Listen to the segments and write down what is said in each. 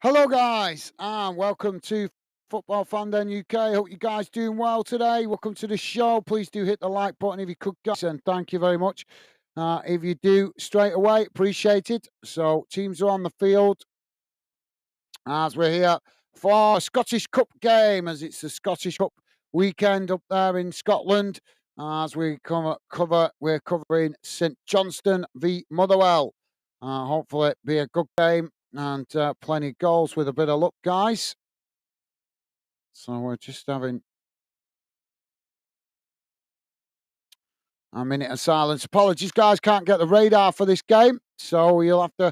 Hello, guys, and welcome to Football Fandom UK. Hope you guys doing well today. Welcome to the show. Please do hit the like button if you could, guys, and thank you very much. If you do straight away, appreciate it. So, teams are on the field as we're here for a Scottish Cup game, as it's the Scottish Cup weekend up there in Scotland. As we're covering St. Johnstone v Motherwell. Hopefully, it'll be a good game and plenty of goals with a bit of luck, guys. So we're just having a minute of silence. Apologies, guys, can't get the radar for this game, so you'll have to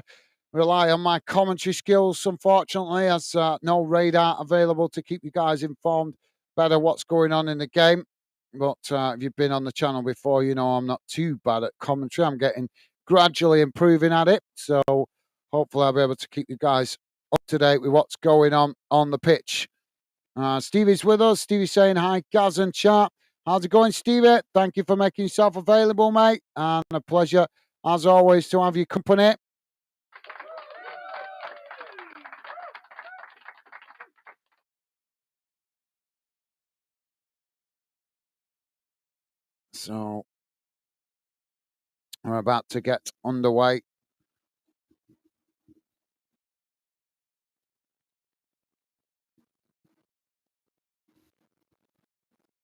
rely on my commentary skills, unfortunately, as no radar available to keep you guys informed better what's going on in the game. But if you've been on the channel before, you know I'm not too bad at commentary. I'm getting gradually improving at it, so hopefully I'll be able to keep you guys up to date with what's going on the pitch. Stevie's with us. Stevie's saying hi, Gaz and chat. How's it going, Stevie? Thank you for making yourself available, mate. And a pleasure, as always, to have your company. So we're about to get underway.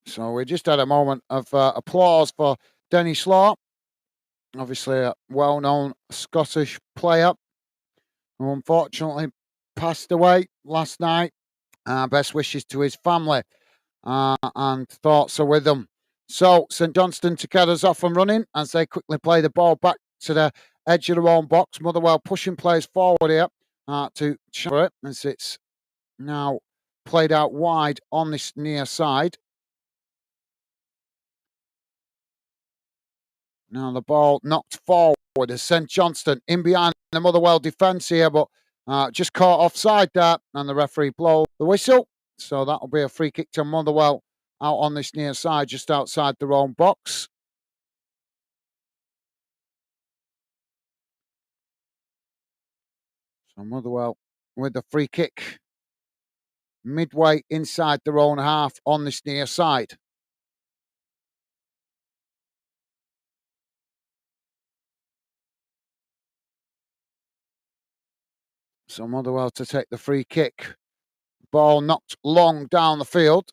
So we just had a moment of applause for Denny Slaw, obviously a well-known Scottish player who unfortunately passed away last night. Best wishes to his family and thoughts are with them. So St Johnstone together's off and running as they quickly play the ball back to the edge of their own box. Motherwell pushing players forward here to show it as it's now played out wide on this near side. Now the ball knocked forward as St Johnstone in behind the Motherwell defence here, but just caught offside there, and the referee blows the whistle. So that'll be a free kick to Motherwell out on this near side, just outside their own box. So Motherwell with the free kick midway inside their own half on this near side. So Motherwell to take the free kick. Ball knocked long down the field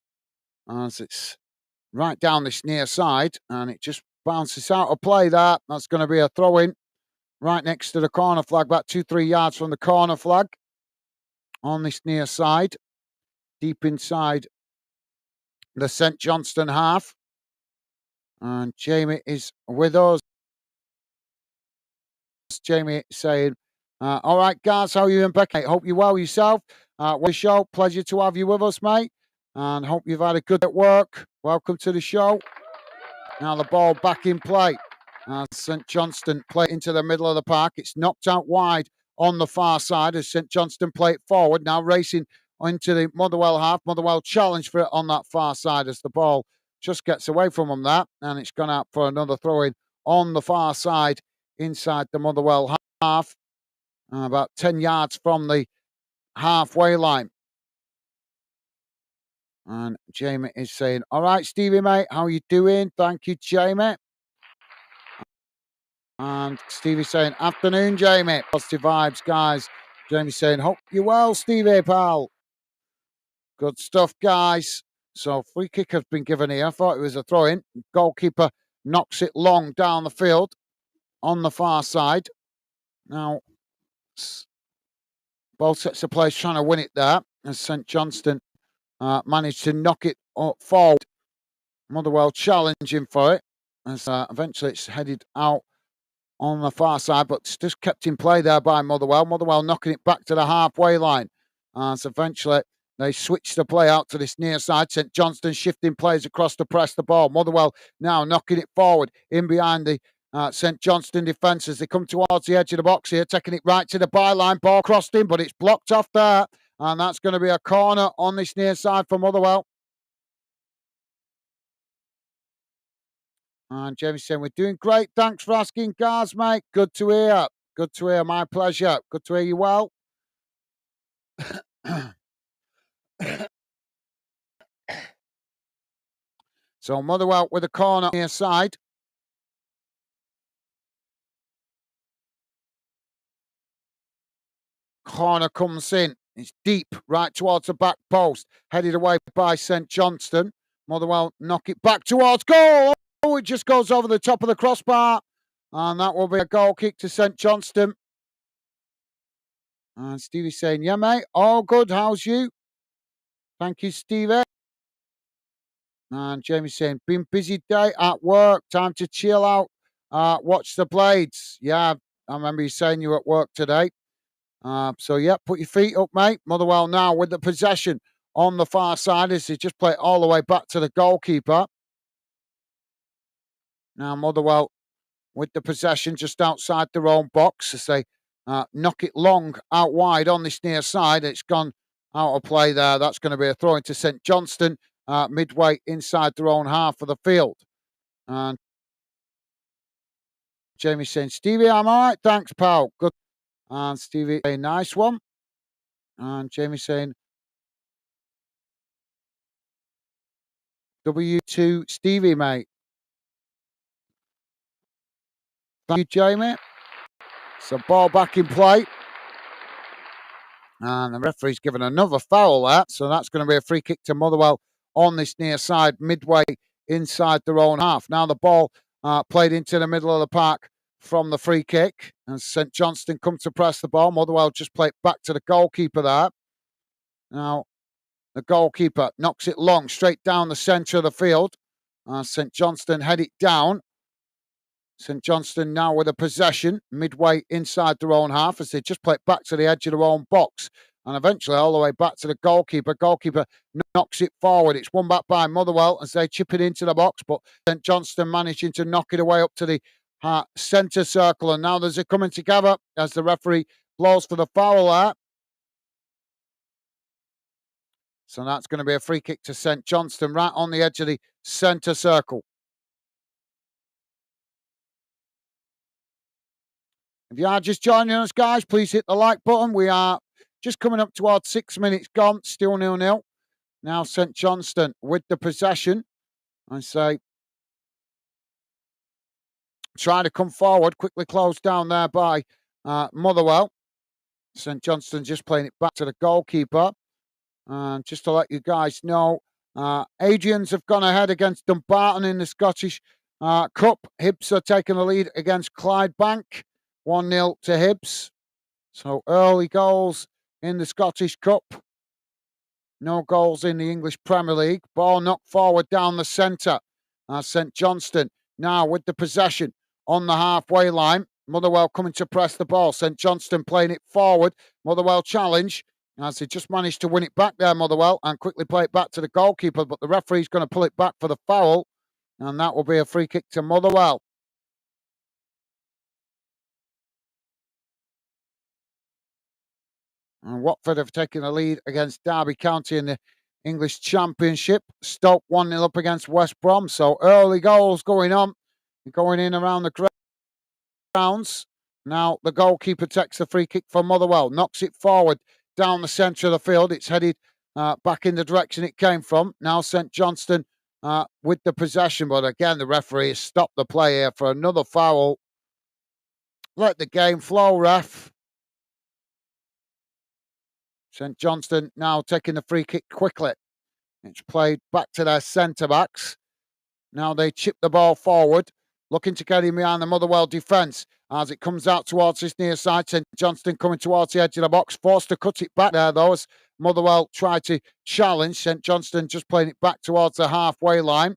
as it's right down this near side, and it just bounces out of play there. That's going to be a throw in right next to the corner flag, about 2-3 yards from the corner flag on this near side, deep inside the St Johnstone half. And Jamie is with us. Jamie saying, all right, guys, how are you and Becky? Hope you're well yourself. What a show. Pleasure to have you with us, mate. And hope you've had a good at work. Welcome to the show. Now the ball back in play. St Johnstone play into the middle of the park. It's knocked out wide on the far side as St Johnstone play it forward. Now racing into the Motherwell half. Motherwell challenge for it on that far side as the ball just gets away from them there. And it's gone out for another throw in on the far side inside the Motherwell half. About 10 yards from the halfway line. And Jamie is saying, all right, Stevie, mate, how are you doing? Thank you, Jamie. And Stevie saying, afternoon, Jamie. Positive vibes, guys. Jamie saying, hope you're well, Stevie, pal. Good stuff, guys. So free kick has been given here. I thought it was a throw-in. Goalkeeper knocks it long down the field on the far side. Now, both sets of players trying to win it there as St Johnstone managed to knock it up forward. Motherwell challenging for it as eventually it's headed out on the far side, but it's just kept in play there by Motherwell. Motherwell knocking it back to the halfway line. So eventually they switch the play out to this near side. St Johnstone shifting players across to press the ball. Motherwell now knocking it forward in behind the St Johnstone defence as they come towards the edge of the box here, taking it right to the byline. Ball crossed in, but it's blocked off there. And that's going to be a corner on this near side for Motherwell. And Jamie's saying, we're doing great. Thanks for asking, guys, mate. Good to hear. Good to hear. My pleasure. Good to hear you well. So Motherwell with a corner near side. Corner comes in. It's deep, right towards the back post. Headed away by St. Johnstone. Motherwell knock it back towards goal. Oh, it just goes over the top of the crossbar. And that will be a goal kick to St. Johnstone. And Stevie's saying, yeah, mate, all good. How's you? Thank you, Stevie. And Jamie's saying, been busy day at work. Time to chill out. Watch the Blades. Yeah, I remember you saying you were at work today. So, yeah, put your feet up, mate. Motherwell now with the possession on the far side as they just play it all the way back to the goalkeeper. Now, Motherwell with the possession just outside their own box as they knock it long out wide on this near side. It's gone out of play there. That's going to be a throw into St. Johnstone midway inside their own half of the field. And Jamie saying, Stevie, I'm all right. Thanks, pal. Good. And Stevie, a nice one. And Jamie saying, W2 Stevie, mate. Thank you, Jamie. So ball back in play. And the referee's given another foul there. So that's going to be a free kick to Motherwell on this near side, midway inside their own half. Now the ball played into the middle of the park from the free kick. And St. Johnstone come to press the ball. Motherwell just play it back to the goalkeeper there. Now the goalkeeper knocks it long, straight down the centre of the field. St. Johnstone head it down. St. Johnstone now with a possession midway inside their own half as they just play it back to the edge of their own box and eventually all the way back to the goalkeeper. Goalkeeper knocks it forward. It's won back by Motherwell as they chip it into the box, but St. Johnstone managing to knock it away up to the centre circle. And now there's a coming together as the referee blows for the foul there. So that's going to be a free kick to St. Johnstone right on the edge of the centre circle. If you are just joining us, guys, please hit the like button. We are just coming up towards 6 minutes gone, still 0-0. Now St. Johnstone with the possession. I say, try to come forward, quickly closed down there by Motherwell. St. Johnstone just playing it back to the goalkeeper. And just to let you guys know, Adrians have gone ahead against Dumbarton in the Scottish Cup. Hibs are taking the lead against Clydebank. 1-0 to Hibs. So early goals in the Scottish Cup. No goals in the English Premier League. Ball knocked forward down the centre. St. Johnstone now with the possession on the halfway line. Motherwell coming to press the ball. St. Johnstone playing it forward. Motherwell challenge as they just managed to win it back there, Motherwell, and quickly play it back to the goalkeeper. But the referee's going to pull it back for the foul. And that will be a free kick to Motherwell. And Watford have taken the lead against Derby County in the English Championship. Stoke 1-0 up against West Brom. So early goals going on. Going in around the grounds. Now the goalkeeper takes the free kick for Motherwell. Knocks it forward down the centre of the field. It's headed back in the direction it came from. Now St. Johnstone with the possession. But again, the referee has stopped the play here for another foul. Let the game flow, ref. St. Johnstone now taking the free kick quickly. It's played back to their centre-backs. Now they chip the ball forward, looking to get him behind the Motherwell defence as it comes out towards this near side. St. Johnstone coming towards the edge of the box, forced to cut it back there though as Motherwell tried to challenge. St. Johnstone just playing it back towards the halfway line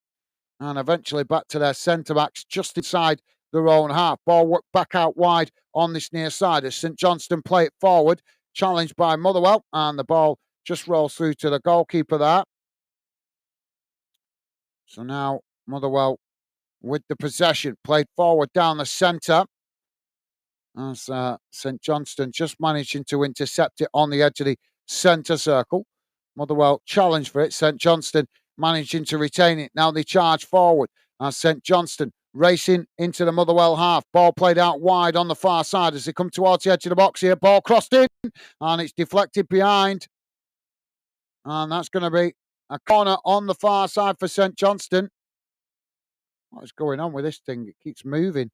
and eventually back to their centre-backs just inside their own half. Ball worked back out wide on this near side as St. Johnstone play it forward. Challenged by Motherwell, and the ball just rolls through to the goalkeeper there. So now Motherwell with the possession, played forward down the centre. As St. Johnstone just managing to intercept it on the edge of the centre circle. Motherwell challenged for it. St. Johnstone managing to retain it. Now they charge forward. St. Johnstone racing into the Motherwell half. Ball played out wide on the far side as they come towards the edge of the box here. Ball crossed in and it's deflected behind. And that's going to be a corner on the far side for St. Johnstone. What is going on with this thing? It keeps moving.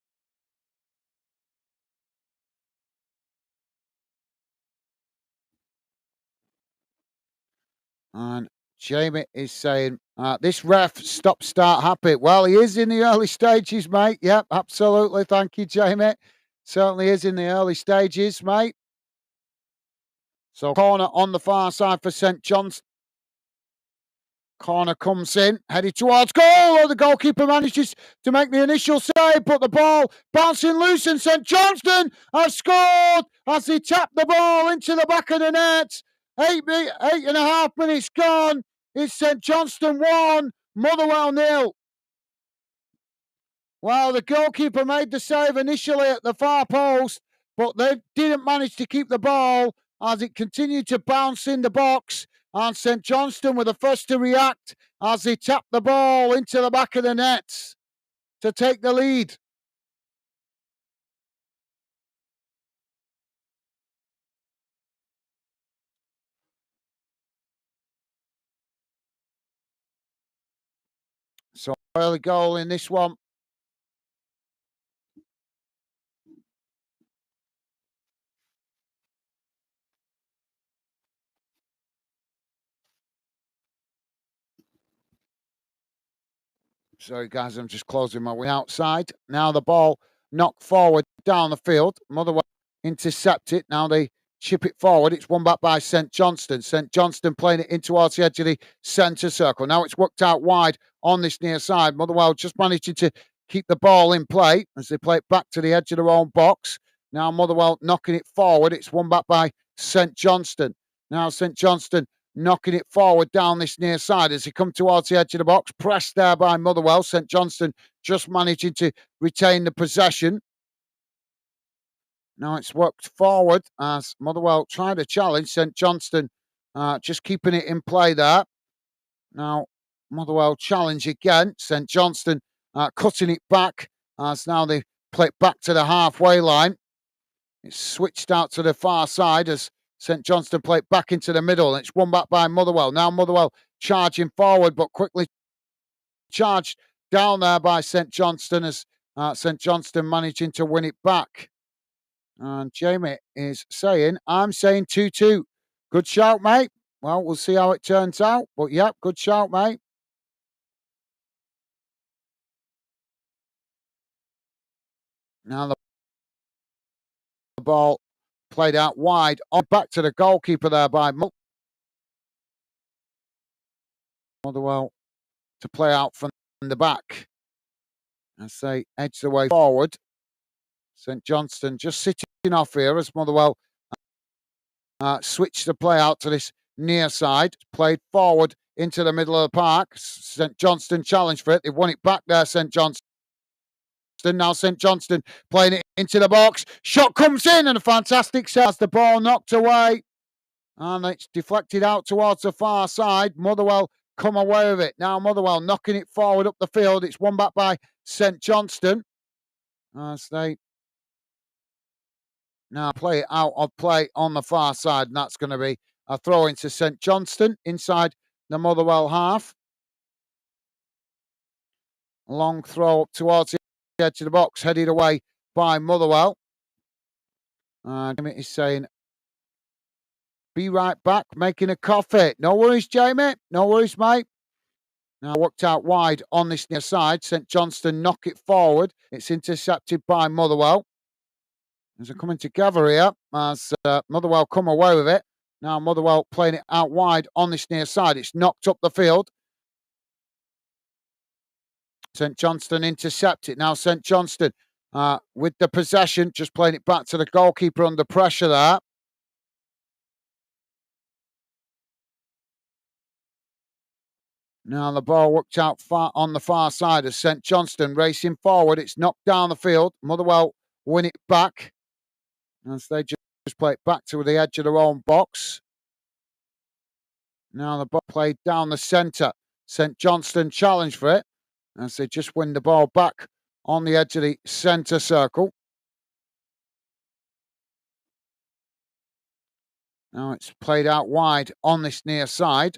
And Jamie is saying, this ref stop start happy. Well, he is in the early stages, mate. Yep, absolutely. Thank you, Jamie. Certainly is in the early stages, mate. So corner on the far side for St. Johnstone. Corner comes in, headed towards goal. Oh, the goalkeeper manages to make the initial save, but the ball bouncing loose, and St. Johnstone has scored as he tapped the ball into the back of the net. 8.5 minutes gone. It's St. Johnstone 1, Motherwell 0. Well, the goalkeeper made the save initially at the far post, but they didn't manage to keep the ball as it continued to bounce in the box. And St. Johnstone were the first to react as they tapped the ball into the back of the net to take the lead. So early goal in this one. Sorry, guys, I'm just closing my way outside. Now the ball knocked forward down the field. Motherwell intercept it. Now they chip it forward. It's won back by St. Johnstone. St. Johnstone playing it in towards the edge of the centre circle. Now it's worked out wide on this near side. Motherwell just managing to keep the ball in play as they play it back to the edge of their own box. Now Motherwell knocking it forward. It's won back by St. Johnstone. Now St. Johnstone knocking it forward down this near side as he come towards the edge of the box. Pressed there by Motherwell. St. Johnstone just managing to retain the possession. Now it's worked forward as Motherwell try to challenge. St. Johnstone just keeping it in play there. Now Motherwell challenge again. St. Johnstone cutting it back as now they play it back to the halfway line. It's switched out to the far side as St. Johnstone play it back into the middle. And it's won back by Motherwell. Now Motherwell charging forward, but quickly charged down there by St. Johnstone as St. Johnstone managing to win it back. And Jamie is saying, I'm saying 2-2. Good shout, mate. Well, we'll see how it turns out. But, yeah, good shout, mate. Now the ball played out wide. On back to the goalkeeper there by Motherwell to play out from the back as they edge the way forward. St. Johnstone just sitting off here as Motherwell switched the play out to this near side, played forward into the middle of the park. St. Johnstone challenged for it. They've won it back there, St. Johnstone. Now St. Johnstone playing it into the box. Shot comes in and a fantastic set as the ball knocked away. And it's deflected out towards the far side. Motherwell come away with it. Now Motherwell knocking it forward up the field. It's won back by St. Johnstone as they now play it out of play on the far side. And that's going to be a throw into St. Johnstone inside the Motherwell half. Long throw up towards the edge of the box, headed away by Motherwell. Jamie is saying, be right back, making a coffee. No worries, Jamie. No worries, mate. Now worked out wide on this near side. St. Johnstone knock it forward. It's intercepted by Motherwell. As they're coming together here, as Motherwell come away with it. Now Motherwell playing it out wide on this near side. It's knocked up the field. St. Johnstone intercept it. Now St. Johnstone with the possession, just playing it back to the goalkeeper under pressure there. Now the ball worked out far on the far side as St. Johnstone racing forward. It's knocked down the field. Motherwell win it back as they just play it back to the edge of their own box. Now the ball played down the centre. St. Johnstone challenge for it as they just win the ball back on the edge of the centre circle. Now it's played out wide on this near side.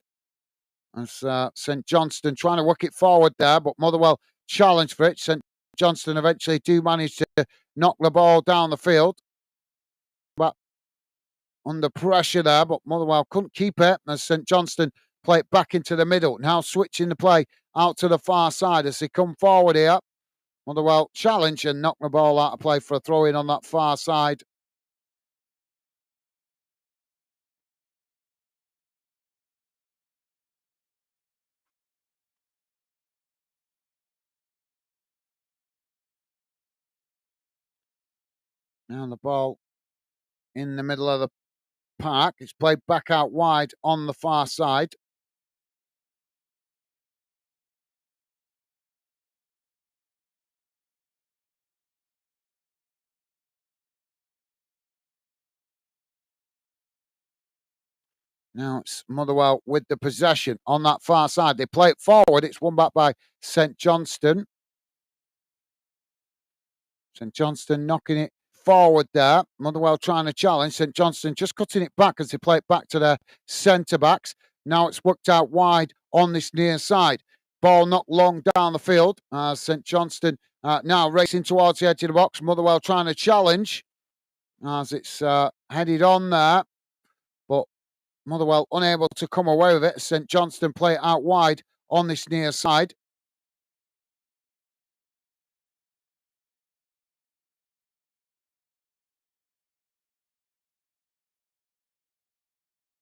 As St. Johnstone trying to work it forward there, but Motherwell challenge for it. St. Johnstone eventually do manage to knock the ball down the field. But under pressure there, but Motherwell couldn't keep it as St. Johnstone play it back into the middle. Now switching the play out to the far side as they come forward here. Motherwell challenge and knock the ball out of play for a throw in on that far side. Now the ball in the middle of the park. It's played back out wide on the far side. Now it's Motherwell with the possession on that far side. They play it forward. It's won back by St. Johnstone. St. Johnstone knocking it forward there. Motherwell trying to challenge. St. Johnstone just cutting it back as they play it back to their centre backs. Now it's worked out wide on this near side. Ball knocked long down the field. St. Johnstone now racing towards the edge of the box. Motherwell trying to challenge as it's headed on there. But Motherwell unable to come away with it. St. Johnstone play it out wide on this near side.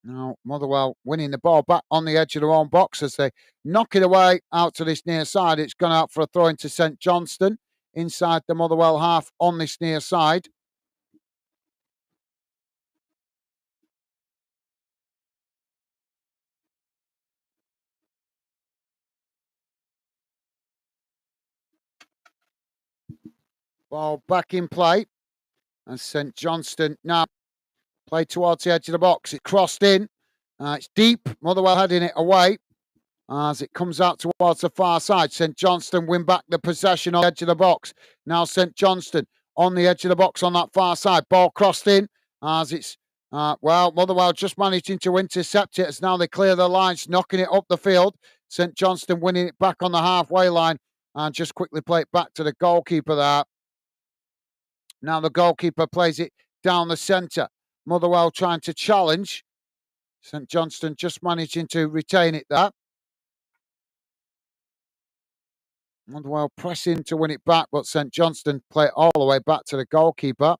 Now, Motherwell winning the ball back on the edge of their own box as they knock it away out to this near side. It's gone out for a throw into St. Johnstone inside the Motherwell half on this near side. Ball back in play. And St. Johnstone now play towards the edge of the box. It crossed in. It's deep. Motherwell heading it away as it comes out towards the far side. St. Johnstone win back the possession on the edge of the box. Now St. Johnstone on the edge of the box on that far side. Ball crossed in as it's, Motherwell just managing to intercept it as now they clear the lines, knocking it up the field. St. Johnstone winning it back on the halfway line and just quickly play it back to the goalkeeper there. Now the goalkeeper plays it down the centre. Motherwell trying to challenge. St. Johnstone just managing to retain it there. Motherwell pressing to win it back, but St. Johnstone play it all the way back to the goalkeeper.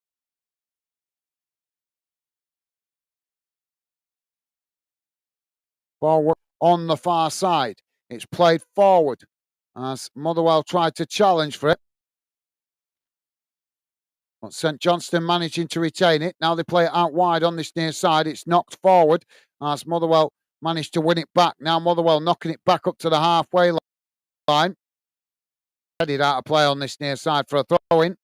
Ball on the far side. It's played forward as Motherwell tried to challenge for it. But St. Johnstone managing to retain it. Now they play it out wide on this near side. It's knocked forward as Motherwell managed to win it back. Now Motherwell knocking it back up to the halfway line. Headed out of play on this near side for a throw-in.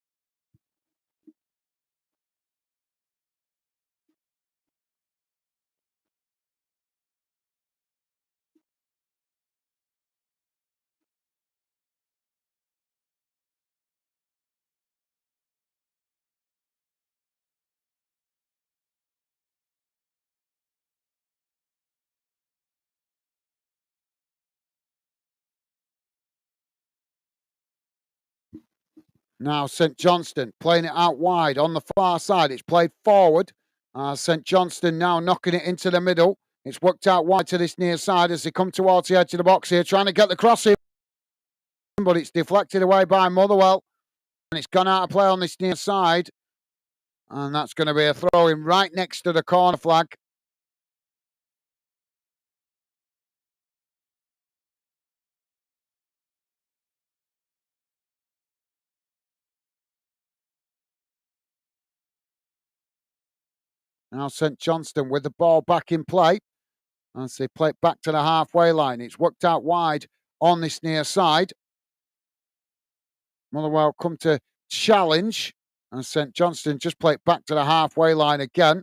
Now St. Johnstone playing it out wide on the far side. It's played forward. St. Johnstone now knocking it into the middle. It's worked out wide to this near side as they come towards the edge of the box here, trying to get the cross in. But it's deflected away by Motherwell. And it's gone out of play on this near side. And that's going to be a throw-in right next to the corner flag. Now St. Johnstone with the ball back in play as they play it back to the halfway line. It's worked out wide on this near side. Motherwell come to challenge and St. Johnstone just play it back to the halfway line again.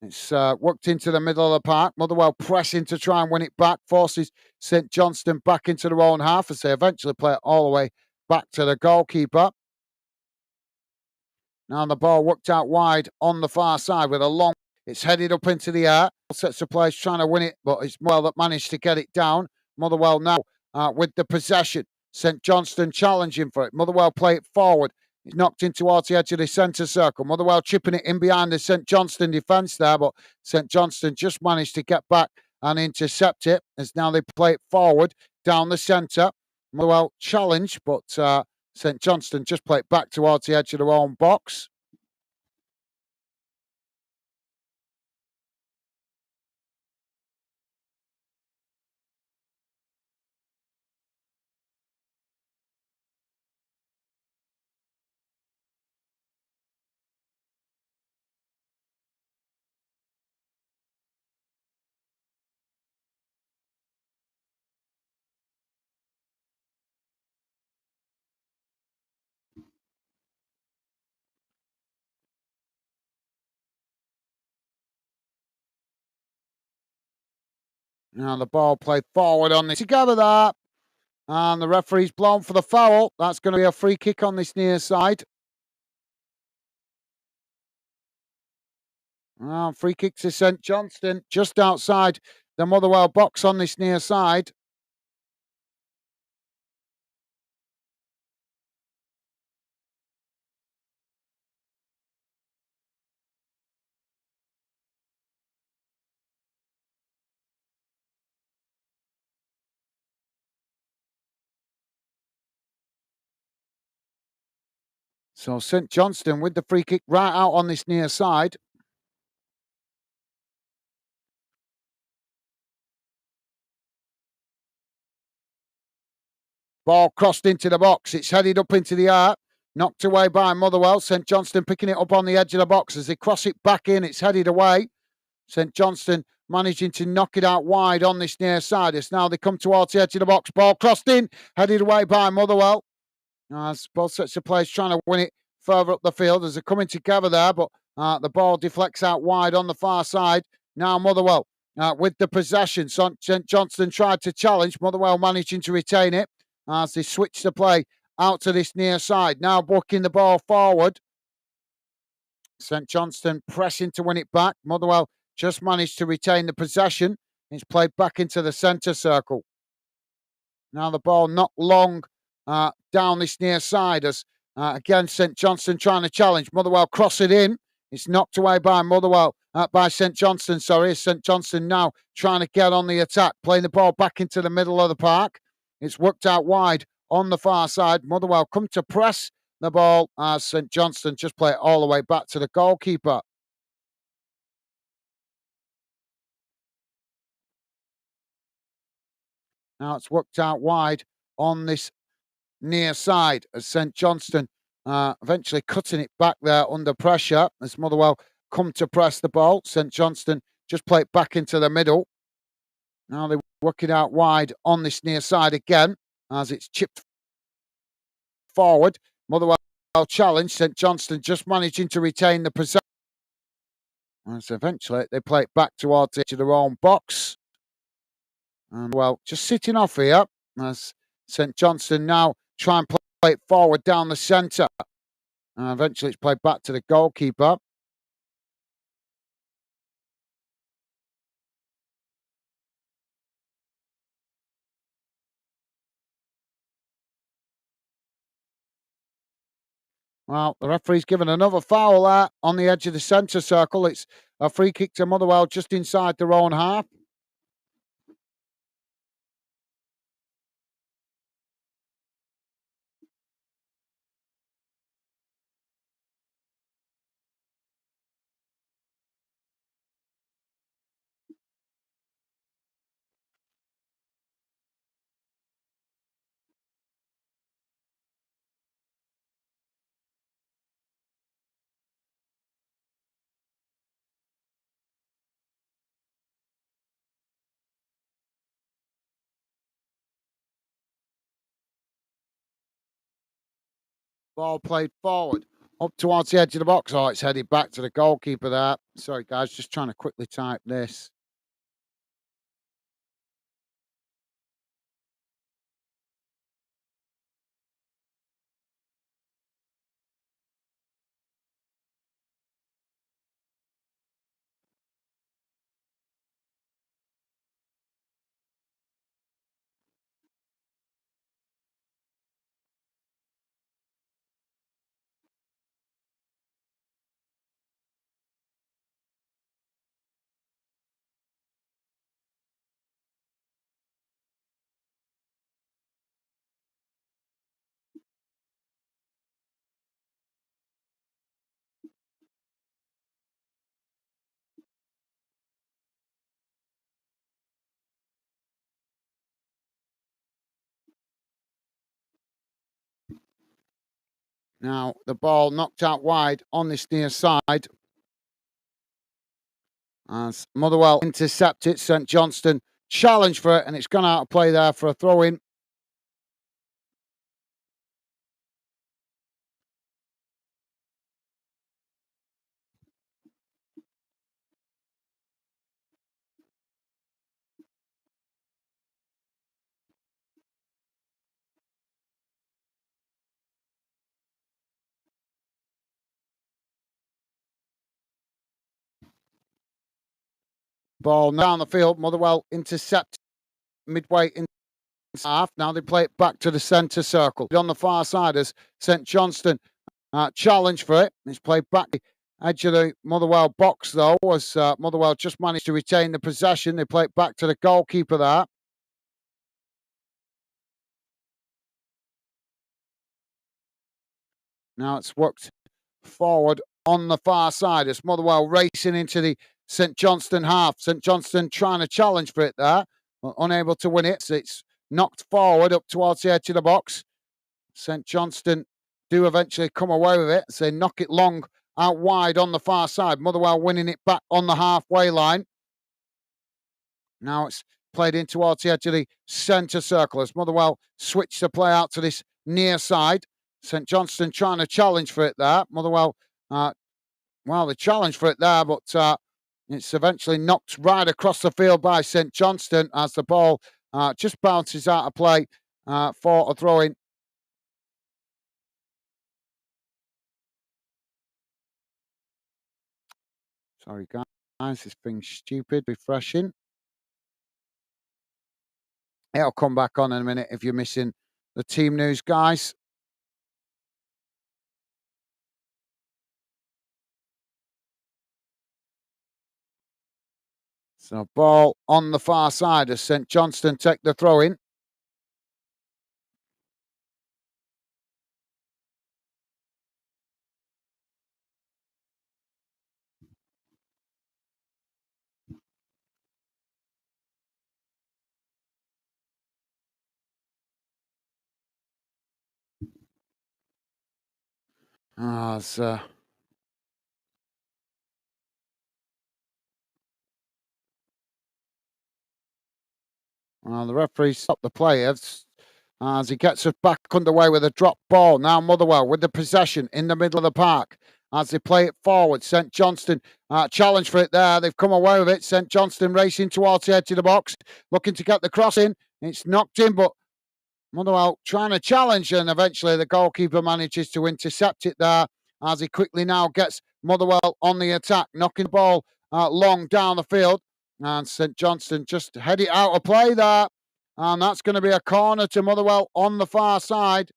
It's worked into the middle of the park. Motherwell pressing to try and win it back, forces St. Johnstone back into their own half as they eventually play it all the way back to the goalkeeper. Now the ball worked out wide on the far side with a long. It's headed up into the air. Sets of players trying to win it, but it's Motherwell that managed to get it down. Motherwell now with the possession. St. Johnstone challenging for it. Motherwell play it forward. It's knocked in towards the edge of the centre circle. Motherwell chipping it in behind the St. Johnstone defence there, but St. Johnstone just managed to get back and intercept it as now they play it forward down the centre. Motherwell challenge, but St. Johnstone just play it back towards the edge of their own box. Now the ball played forward on this. Together there. And the referee's blown for the foul. That's going to be a free kick on this near side. Free kick to St. Johnstone just outside the Motherwell box on this near side. So St. Johnstone with the free kick right out on this near side. Ball crossed into the box. It's headed up into the air. Knocked away by Motherwell. St. Johnstone picking it up on the edge of the box. As they cross it back in, it's headed away. St. Johnstone managing to knock it out wide on this near side. As now they come towards the edge of the box. Ball crossed in. Headed away by Motherwell. As both sets of players trying to win it further up the field as they're coming together there, but the ball deflects out wide on the far side. Now Motherwell with the possession. St. Johnstone tried to challenge. Motherwell managing to retain it as they switch the play out to this near side. Now booking the ball forward. St. Johnstone pressing to win it back. Motherwell just managed to retain the possession. It's played back into the centre circle. Now the ball not long down this near side as again St. Johnstone trying to challenge. Motherwell cross it in. It's knocked away by by St. Johnstone. Sorry, St. Johnstone now trying to get on the attack, playing the ball back into the middle of the park. It's worked out wide on the far side. Motherwell come to press the ball as St. Johnstone just play it all the way back to the goalkeeper. Now it's worked out wide on this near side as St. Johnstone eventually cutting it back there under pressure as Motherwell come to press the ball. St. Johnstone just play it back into the middle. Now they work it out wide on this near side again as it's chipped forward. Motherwell challenge. St. Johnstone just managing to retain the possession. As eventually they play it back towards the edge of their own box. And well, just sitting off here as St. Johnstone now try and play it forward down the centre. Eventually it's played back to the goalkeeper. Well, the referee's given another foul there on the edge of the centre circle. It's a free kick to Motherwell just inside their own half. Ball played forward up towards the edge of the box. Oh, it's headed back to the goalkeeper there. Sorry, guys, just trying to quickly type this. Now, the ball knocked out wide on this near side. As Motherwell intercept it, St. Johnstone challenge for it, and it's gone out of play there for a throw-in. Ball down the field. Motherwell intercept midway in half. Now they play it back to the centre circle. On the far side as St. Johnstone challenge for it. It's played back the edge of the Motherwell box, though, as Motherwell just managed to retain the possession. They play it back to the goalkeeper there. Now it's worked forward on the far side as Motherwell racing into the St. Johnstone half. St. Johnstone trying to challenge for it there, but unable to win it. So it's knocked forward up towards the edge of the box. St. Johnstone do eventually come away with it. So they knock it long out wide on the far side. Motherwell winning it back on the halfway line. Now it's played in towards the edge of the centre circle as Motherwell switch the play out to this near side. St. Johnstone trying to challenge for it there. Motherwell, they challenge for it there, but it's eventually knocked right across the field by St. Johnstone as the ball just bounces out of play for a throw-in. Sorry, guys, this thing's stupid. Refreshing. It'll come back on in a minute if you're missing the team news, guys. So ball on the far side as St. Johnstone take the throw in. As the referee stopped the play as he gets us back underway with a drop ball. Now Motherwell with the possession in the middle of the park as they play it forward. St. Johnstone challenge for it there. They've come away with it. St. Johnstone racing towards the edge of the box, looking to get the cross in. It's knocked in, but Motherwell trying to challenge, and eventually the goalkeeper manages to intercept it there as he quickly now gets Motherwell on the attack, knocking the ball long down the field. And St. Johnstone just head it out of play there. And that's going to be a corner to Motherwell on the far side.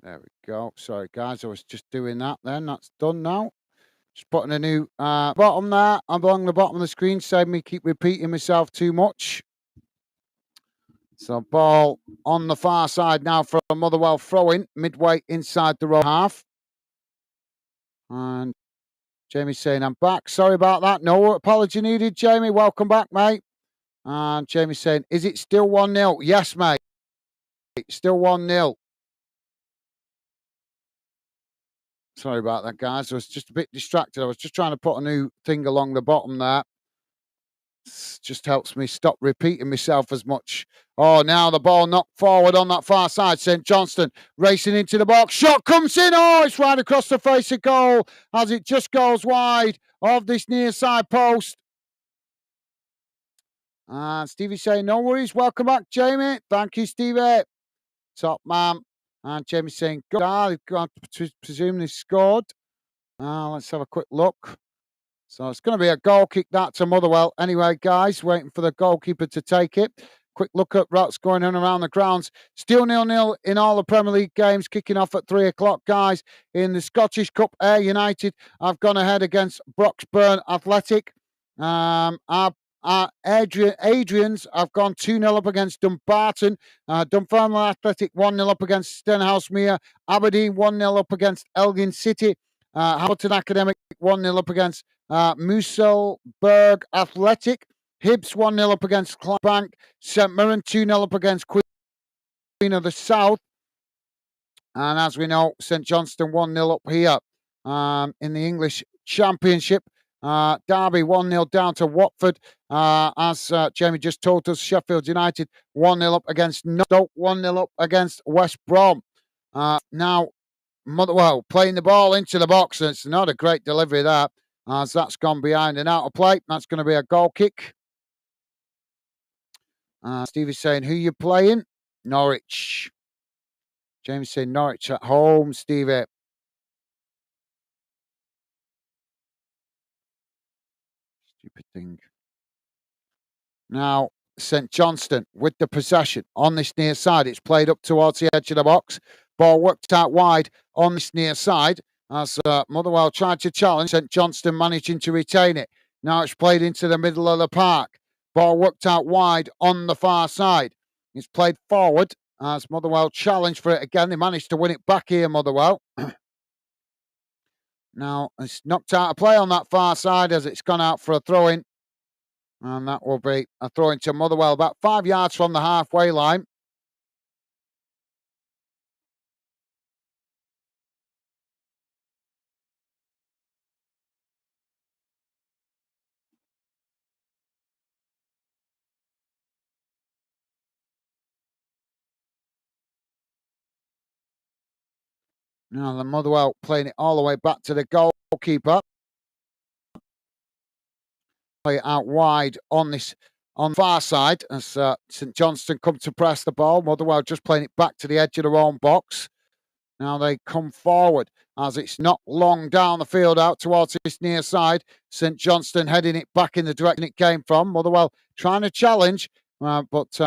There we go. Sorry, guys, I was just doing that then. That's done now. Just putting a new bottom there along the bottom of the screen, save me keep repeating myself too much. So ball on the far side now for a Motherwell throw-in, midway inside the row half. And Jamie's saying, I'm back. Sorry about that. No apology needed, Jamie. Welcome back, mate. And Jamie's saying, is it still 1-0? Yes, mate. Still 1-0. Sorry about that, guys. I was just a bit distracted. I was just trying to put a new thing along the bottom there. Just helps me stop repeating myself as much. Oh, now the ball knocked forward on that far side. St. Johnstone racing into the box. Shot comes in. Oh, it's right across the face of goal as it just goes wide of this near side post. And Stevie saying, no worries. Welcome back, Jamie. Thank you, Stevie. Top man. And Jamie saying, good. I've got to presume they scored. Let's have a quick look. So it's going to be a goal kick that to Motherwell. Anyway, guys, waiting for the goalkeeper to take it. Quick look at what's going on around the grounds. Still 0-0 in all the Premier League games, kicking off at 3 o'clock, guys. In the Scottish Cup, Ayr United have gone ahead against Broxburn Athletic. Adrians have gone 2-0 up against Dumbarton. Dunfermline Athletic 1-0 up against Stenhousemuir. Aberdeen 1-0 up against Elgin City. Hamilton Academic 1-0 up against Musselburgh Athletic. Hibs 1-0 up against Clydebank. St Mirren 2-0 up against Queen of the South. And as we know, St Johnstone 1-0 up here in the English Championship. Derby 1-0 down to Watford. As Jamie just told us, Sheffield United 1-0 up against Stoke, 1-0 up against West Brom. Now, Motherwell playing the ball into the box. It's not a great delivery there, as that's gone behind and out of play. That's going to be a goal kick. Stevie's saying, who you playing? Norwich. James saying Norwich at home, Stevie. Stupid thing. Now, St Johnstone with the possession on this near side. It's played up towards the edge of the box. Ball worked out wide on this near side as Motherwell tried to challenge. St Johnstone managing to retain it. Now it's played into the middle of the park. Ball worked out wide on the far side. It's played forward as Motherwell challenged for it again. They managed to win it back here, Motherwell. Now it's knocked out of play on that far side as it's gone out for a throw-in. And that will be a throw-in to Motherwell, about 5 yards from the halfway line. Now the Motherwell playing it all the way back to the goalkeeper. Play it out wide on the far side as St Johnstone come to press the ball. Motherwell just playing it back to the edge of their own box. Now they come forward as it's not long down the field out towards this near side. St Johnstone heading it back in the direction it came from. Motherwell trying to challenge, but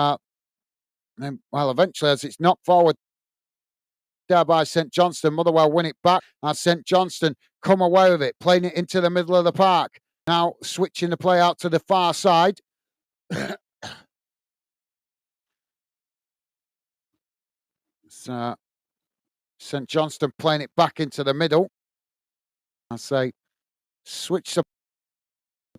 eventually as it's knocked forward there by St Johnstone, Motherwell win it back as St Johnstone come away with it, playing it into the middle of the park. Now switching the play out to the far side. St Johnstone playing it back into the middle. I say switch the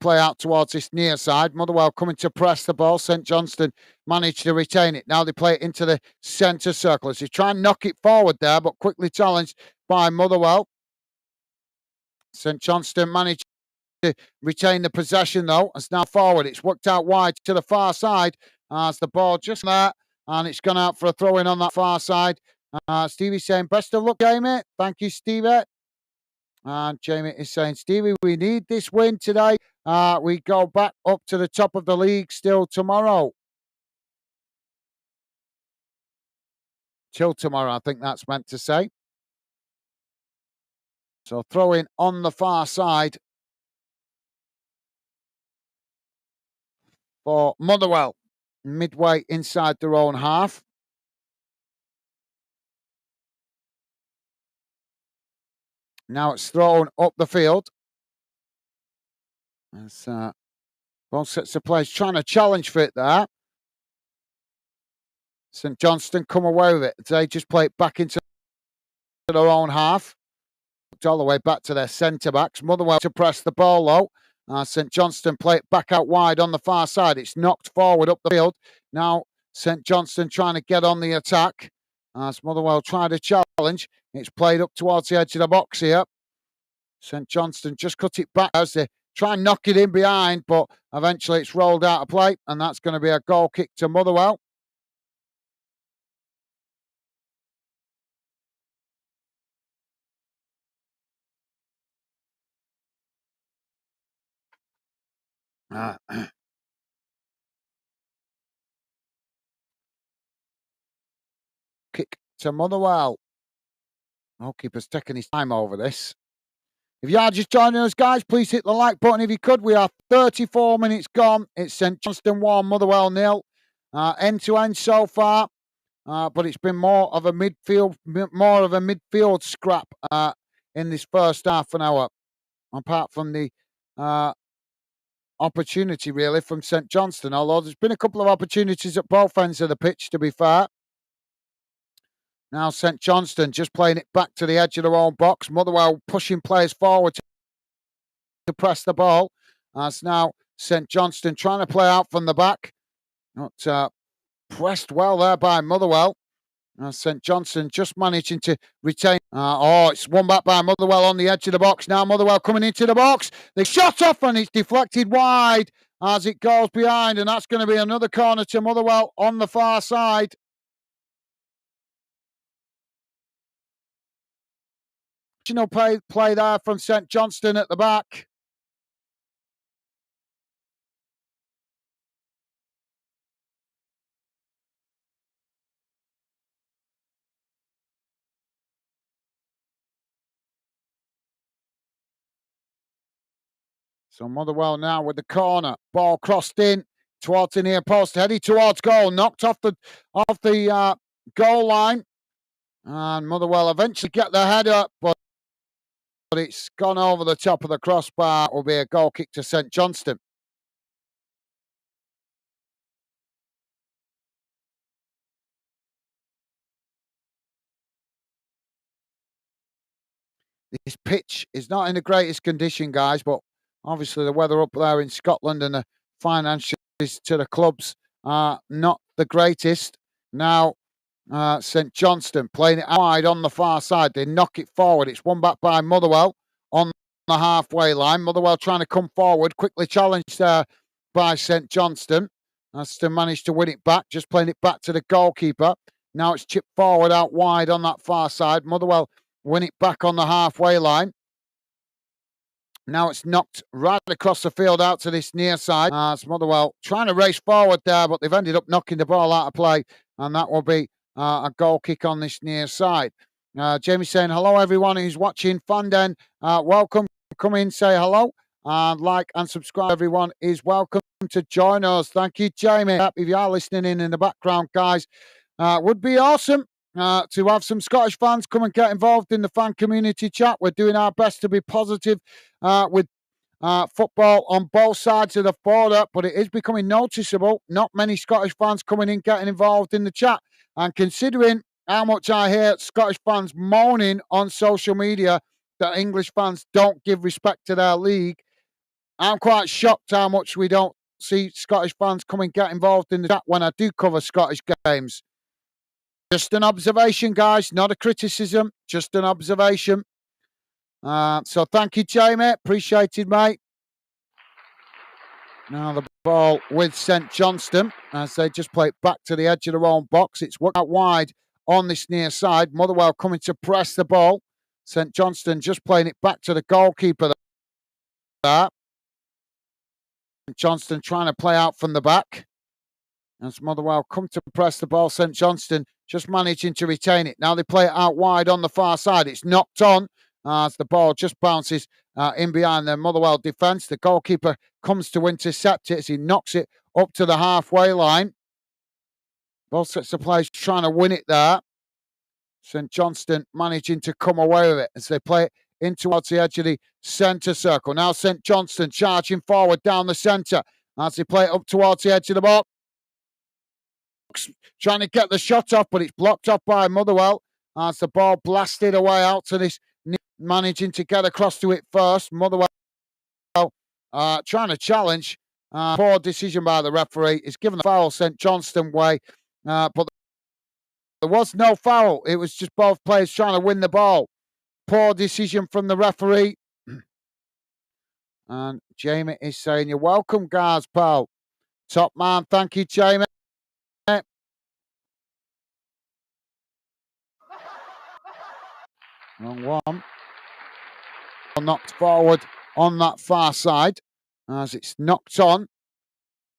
play out towards this near side. Motherwell coming to press the ball. St Johnstone managed to retain it. Now they play it into the centre circle. As they try and knock it forward there, but quickly challenged by Motherwell. St Johnstone managed to retain the possession though. It's now forward. It's worked out wide to the far side as the ball just there, and it's gone out for a throw in on that far side. Stevie saying, best of luck, Jamie. Thank you, Stevie. And Jamie is saying, Stevie, we need this win today. We go back up to the top of the league still tomorrow. Till tomorrow, I think that's meant to say. So throw in on the far side for Motherwell, midway inside their own half. Now it's thrown up the field. As both sets of players trying to challenge for it there. St Johnstone come away with it. They just play it back into their own half. All the way back to their centre-backs. Motherwell to press the ball low. St Johnstone play it back out wide on the far side. It's knocked forward up the field. Now St Johnstone trying to get on the attack. As Motherwell try to challenge. It's played up towards the edge of the box here. St Johnstone just cut it back as they try and knock it in behind, but eventually it's rolled out of play, and that's going to be a goal kick to Motherwell. Kick to Motherwell. Goalkeeper's taking his time over this. If you are just joining us, guys, please hit the like button if you could. We are 34 minutes gone. It's St. Johnstone 1, Motherwell 0. End to end so far, but it's been more of a midfield scrap in this first half an hour. Apart from the opportunity, really, from St. Johnstone, although there's been a couple of opportunities at both ends of the pitch, to be fair. Now St. Johnstone just playing it back to the edge of their own box. Motherwell pushing players forward to press the ball. As now St. Johnstone trying to play out from the back. Not pressed well there by Motherwell. St. Johnstone just managing to retain. It's won back by Motherwell on the edge of the box. Now Motherwell coming into the box. They shot off and it's deflected wide as it goes behind. And that's going to be another corner to Motherwell on the far side. Play there from St. Johnstone at the back. So Motherwell now with the corner. Ball crossed in towards the near post. Headed towards goal. Knocked off the goal line. And Motherwell eventually get their head up, but it's gone over the top of the crossbar. It will be a goal kick to St. Johnstone. This pitch is not in the greatest condition, guys, but obviously the weather up there in Scotland and the finances to the clubs are not the greatest. Now, St. Johnstone playing it wide on the far side. They knock it forward. It's won back by Motherwell on the halfway line. Motherwell trying to come forward. Quickly challenged there by St. Johnstone. Aston managed to win it back. Just playing it back to the goalkeeper. Now it's chipped forward out wide on that far side. Motherwell win it back on the halfway line. Now it's knocked right across the field out to this near side. It's Motherwell trying to race forward there, but they've ended up knocking the ball out of play. And that will be a goal kick on this near side. Jamie saying, hello, everyone who's watching Fanden. Welcome. Come in, say hello. And like and subscribe. Everyone is welcome to join us. Thank you, Jamie. If you are listening in the background, guys, would be awesome to have some Scottish fans come and get involved in the fan community chat. We're doing our best to be positive with football on both sides of the border, but it is becoming noticeable. Not many Scottish fans coming in, getting involved in the chat. And considering how much I hear Scottish fans moaning on social media that English fans don't give respect to their league, I'm quite shocked how much we don't see Scottish fans come and get involved in the chat when I do cover Scottish games. Just an observation, guys, not a criticism, just an observation. So thank you, Jamie. Appreciated, mate. Now the ball with St. Johnstone as they just play it back to the edge of their own box. It's worked out wide on this near side. Motherwell coming to press the ball. St. Johnstone just playing it back to the goalkeeper there. St. Johnstone trying to play out from the back. As Motherwell come to press the ball, St. Johnstone just managing to retain it. Now they play it out wide on the far side. It's knocked on as the ball just bounces in behind the Motherwell defence. The goalkeeper comes to intercept it as he knocks it up to the halfway line. Both sets of players trying to win it there. St. Johnstone managing to come away with it as they play it in towards the edge of the centre circle. Now St. Johnstone charging forward down the centre as they play it up towards the edge of the box. Trying to get the shot off, but it's blocked off by Motherwell as the ball blasted away out to this, managing to get across to it first. Motherwell trying to challenge. Poor decision by the referee. It's given the foul St. Johnstone way, but there was no foul. It was just both players trying to win the ball. Poor decision from the referee. And Jamie is saying, you're welcome, guys, pal. Top man. Thank you, Jamie. Wrong one. Knocked forward on that far side as it's knocked on.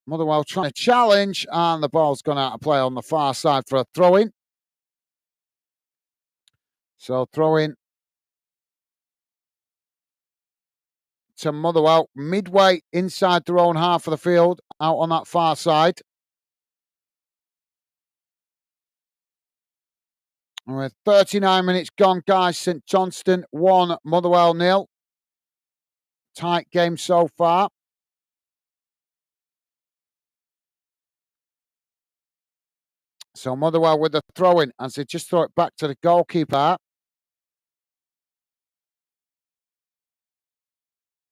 Motherwell trying to challenge, and the ball's gone out of play on the far side for a throw-in. So throw-in to Motherwell, midway inside their own half of the field, out on that far side. And with 39 minutes gone, guys, St.Johnstone 1, Motherwell 0. Tight game so far. So Motherwell with the throw-in as they just throw it back to the goalkeeper.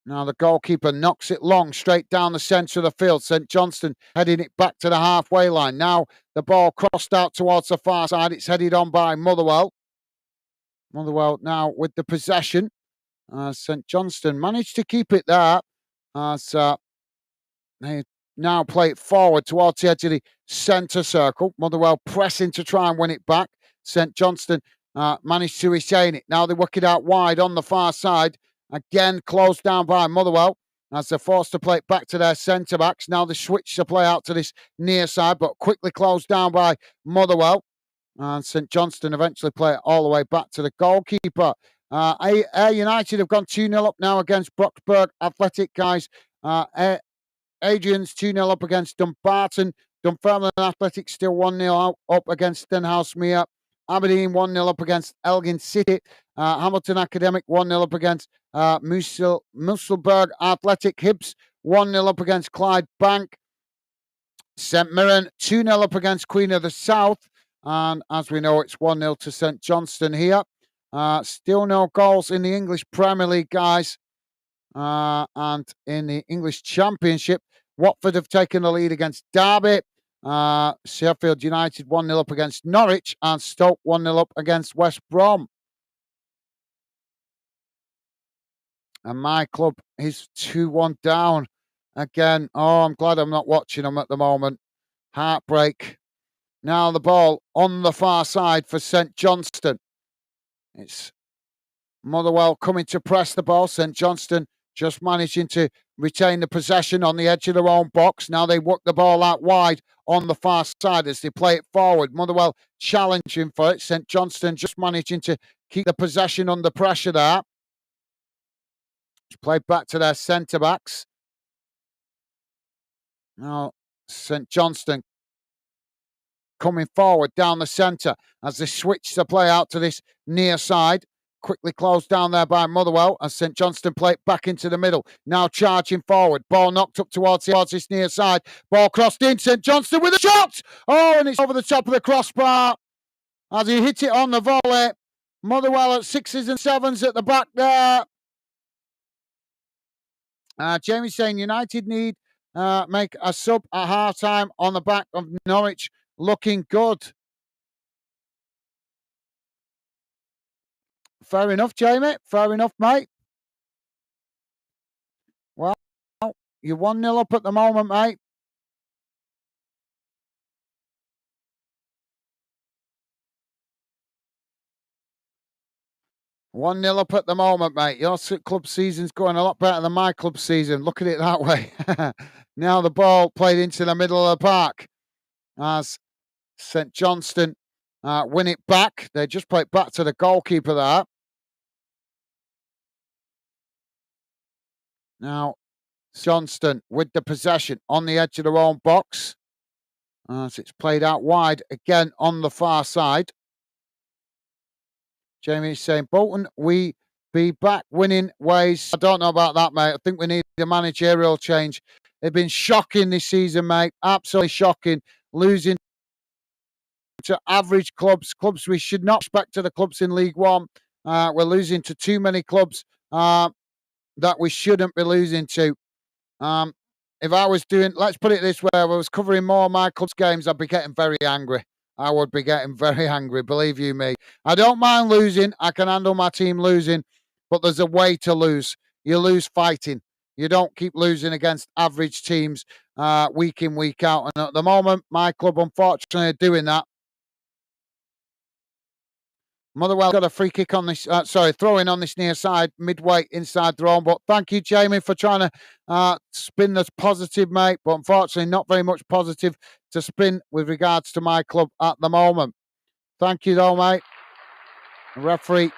Now the goalkeeper knocks it long straight down the centre of the field. St.Johnstone heading it back to the halfway line. Now the ball crossed out towards the far side. It's headed on by Motherwell. Motherwell now with the possession. St.Johnstone managed to keep it there as they now play it forward towards the edge of the centre circle. Motherwell pressing to try and win it back. St.Johnstone managed to retain it. Now they work it out wide on the far side. Again, closed down by Motherwell as they're forced to play it back to their centre-backs. Now they switch to play out to this near side, but quickly closed down by Motherwell. And St.Johnstone eventually play it all the way back to the goalkeeper. Ayr United have gone 2-0 up now against Broxburg Athletic, guys. Adrian's 2-0 up against Dumbarton. Dunfermline Athletic still 1-0 up against Stenhousemuir. Aberdeen 1-0 up against Elgin City. Hamilton Academic 1-0 up against Musselburgh Athletic. Hibs 1-0 up against Clyde Bank. St Mirren 2-0 up against Queen of the South. And as we know, it's 1-0 to St Johnstone here. Still no goals in the English Premier League, guys. And in the English Championship, Watford have taken the lead against Derby. Sheffield United 1-0 up against Norwich, and Stoke 1-0 up against West Brom. And my club is 2-1 down again. Oh, I'm glad I'm not watching them at the moment. Heartbreak. Now the ball on the far side for St Johnstone. It's Motherwell coming to press the ball. St Johnstone just managing to retain the possession on the edge of their own box. Now they work the ball out wide on the far side as they play it forward. Motherwell challenging for it. St Johnstone just managing to keep the possession under pressure there. It's played back to their centre-backs. Now St Johnstone coming forward down the centre as they switch the play out to this near side. Quickly closed down there by Motherwell as St Johnstone play it back into the middle. Now charging forward. Ball knocked up towards this near side. Ball crossed in. St Johnstone with a shot. Oh, and it's over the top of the crossbar as he hit it on the volley. Motherwell at 6s and 7s at the back there. Jamie's saying United need make a sub at half-time on the back of Norwich looking good. Fair enough, Jamie. Fair enough, mate. Well, you're 1-0 up at the moment, mate. One 0 up at the moment, mate. Your club season's going a lot better than my club season. Look at it that way. Now the ball played into the middle of the park as St Johnstone win it back. They just play it back to the goalkeeper there. Now Johnston with the possession on the edge of their own box as it's played out wide again on the far side. Jamie's saying, Bolton, we be back winning ways. I don't know about that, mate. I think we need a managerial change. They've been shocking this season, mate. Absolutely shocking. Losing to average clubs we should not expect to the clubs in League One. We're losing to too many clubs that we shouldn't be losing to. If I was doing, let's put it this way, if I was covering more of my club's games, I'd be getting very angry. I would be getting very angry, believe you me. I don't mind losing. I can handle my team losing, but there's a way to lose. You lose fighting. You don't keep losing against average teams week in, week out. And at the moment, my club, unfortunately, are doing that. Motherwell got a free kick on this, throwing on this near side, midway inside their own. But thank you, Jamie, for trying to spin this positive, mate. But unfortunately, not very much positive to spin with regards to my club at the moment. Thank you, though, mate. The referee,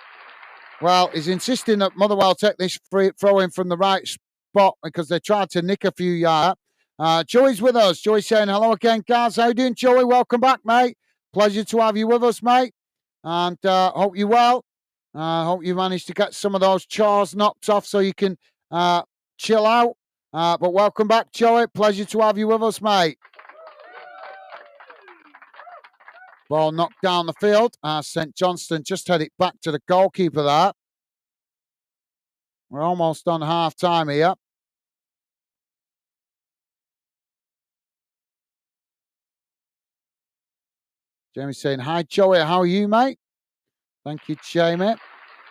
well, he's insisting that Motherwell take this free throw in from the right spot because they tried to nick a few yards. Joey's with us. Joey's saying hello again, guys. How you doing, Joey? Welcome back, mate. Pleasure to have you with us, mate. And hope you're well. Hope you managed to get some of those chores knocked off so you can chill out. But welcome back, Joey. Pleasure to have you with us, mate. Ball knocked down the field. St. Johnstone just had it back to the goalkeeper there. We're almost on half time here. Jamie's saying, hi, Joey. How are you, mate? Thank you, Jamie.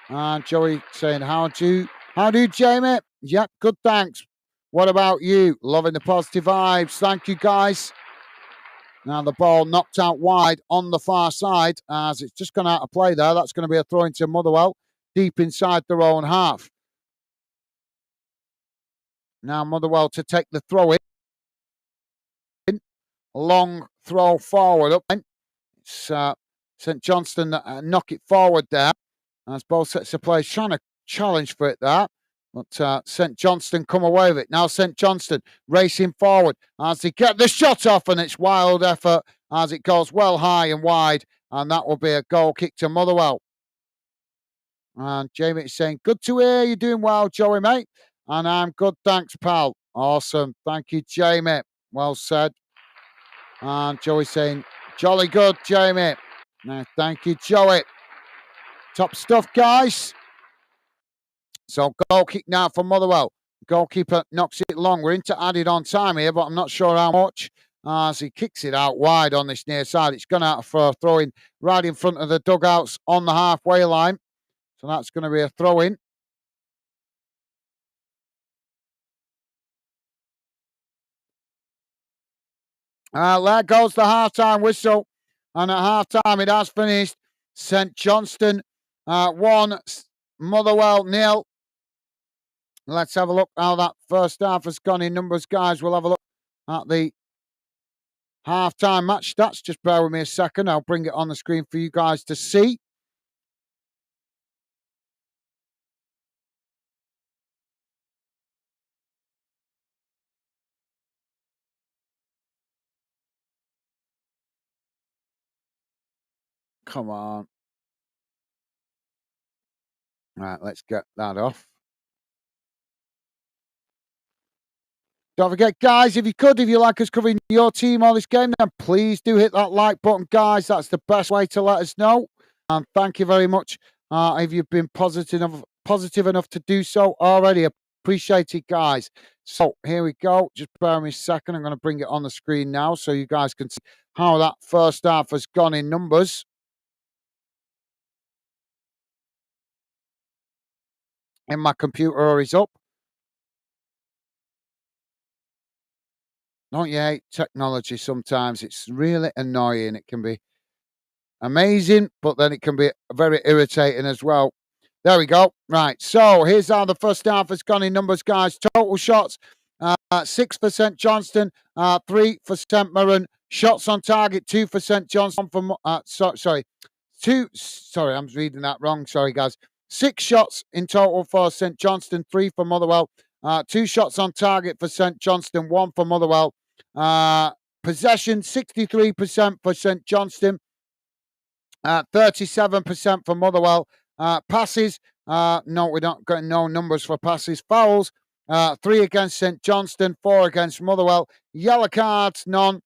And Joey saying, how do, Jamie? Yep, good, thanks. What about you? Loving the positive vibes. Thank you, guys. Now the ball knocked out wide on the far side as it's just gone out of play there. That's going to be a throw into Motherwell deep inside their own half. Now Motherwell to take the throw in. Long throw forward up. It's St. Johnstone knock it forward there. As both sets of players trying to challenge for it there. But St. Johnstone come away with it. Now St. Johnstone racing forward as they get the shot off, and it's wild effort as it goes well high and wide. And that will be a goal kick to Motherwell. And Jamie is saying, good to hear you're doing well, Joey, mate. And I'm good, thanks, pal. Awesome. Thank you, Jamie. Well said. And Joey saying, jolly good, Jamie. Now, thank you, Joey. Top stuff, guys. So goal kick now for Motherwell. Goalkeeper knocks it long. We're into added on time here, but I'm not sure how much. As he kicks it out wide on this near side. It's gone out for a throw-in right in front of the dugouts on the halfway line. So that's going to be a throw-in. There goes the half-time whistle. And at half-time, it has finished. St. Johnstone 1, Motherwell 0. Let's have a look how that first half has gone in numbers, guys. We'll have a look at the half-time match stats. Just bear with me a second. I'll bring it on the screen for you guys to see. Come on. Right, let's get that off. Don't forget, guys, if you like us covering your team or this game, then please do hit that like button, guys. That's the best way to let us know. And thank you very much if you've been positive enough to do so already. Appreciate it, guys. So here we go. Just bear with me a second. I'm going to bring it on the screen now so you guys can see how that first half has gone in numbers. And my computer is up. Don't you hate technology sometimes? It's really annoying. It can be amazing, but then it can be very irritating as well. There we go. Right. So here's how the first half has gone in numbers, guys. Total shots 6 for St. Johnstone, 3 for St. Mirren. Shots on target 2 for St. Johnstone. Sorry, I'm reading that wrong. Sorry, guys. 6 shots in total for St. Johnstone, 3 for Motherwell. 2 shots on target for St. Johnstone, 1 for Motherwell. Possession 63% for St. Johnstone. 37% for Motherwell. Passes, no, we're not getting no numbers for passes. Fouls, 3 against St. Johnstone, 4 against Motherwell. Yellow cards, none.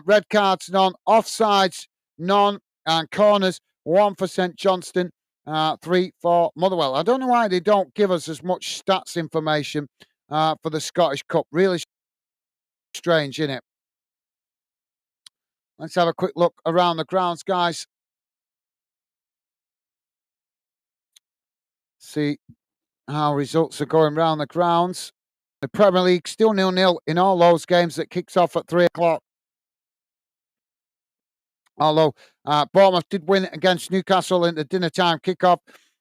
Red cards, none. Offsides, none. And corners, 1 for St. Johnstone, 3 for Motherwell. I don't know why they don't give us as much stats information for the Scottish Cup. Really strange, isn't it? Let's have a quick look around the grounds, guys. See how results are going round the grounds. the Premier League, still 0-0 in all those games. That kicks off at 3 o'clock. Although Bournemouth did win against Newcastle in the dinner time kickoff.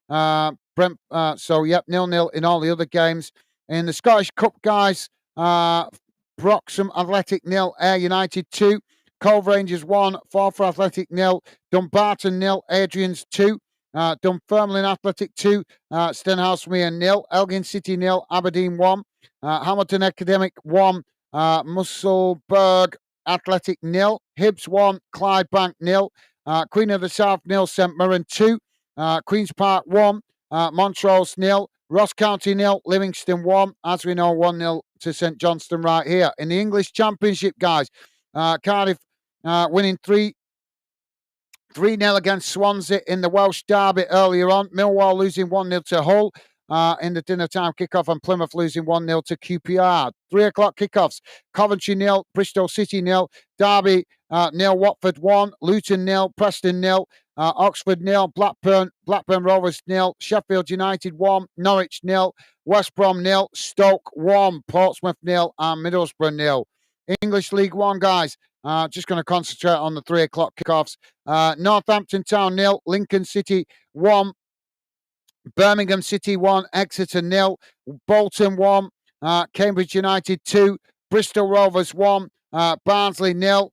So, yep, 0-0 in all the other games. In the Scottish Cup, guys, Broxham Athletic 0, Ayr United 2, Cove Rangers 1, Forfar Athletic 0, Dumbarton 0, Adrians 2, Dunfermline Athletic 2, Stenhousemuir 0, Elgin City 0, Aberdeen 1, Hamilton Academic 1, Musselburgh Athletic 0, Hibs 1, Clydebank 0, Queen of the South 0, St Mirren 2, Queen's Park 1, Montrose 0, Ross County 0, Livingston 1, as we know, 1-0 to St Johnstone right here. In the English Championship, guys, Cardiff winning 3-0 against Swansea in the Welsh derby earlier on. Millwall losing 1-0 to Hull in the dinner time kickoff, and Plymouth losing 1-0 to QPR. 3 o'clock kickoffs. Coventry 0, Bristol City 0, Derby 0, Watford 1, Luton 0, Preston 0, Oxford 0, Blackburn Rovers 0, Sheffield United 1, Norwich 0, West Brom 0, Stoke 1, Portsmouth 0, and Middlesbrough 0. English League One, guys. Just going to concentrate on the 3 o'clock kickoffs. Northampton Town 0, Lincoln City 1, Birmingham City 1, Exeter 0, Bolton 1, Cambridge United 2, Bristol Rovers 1, Barnsley 0,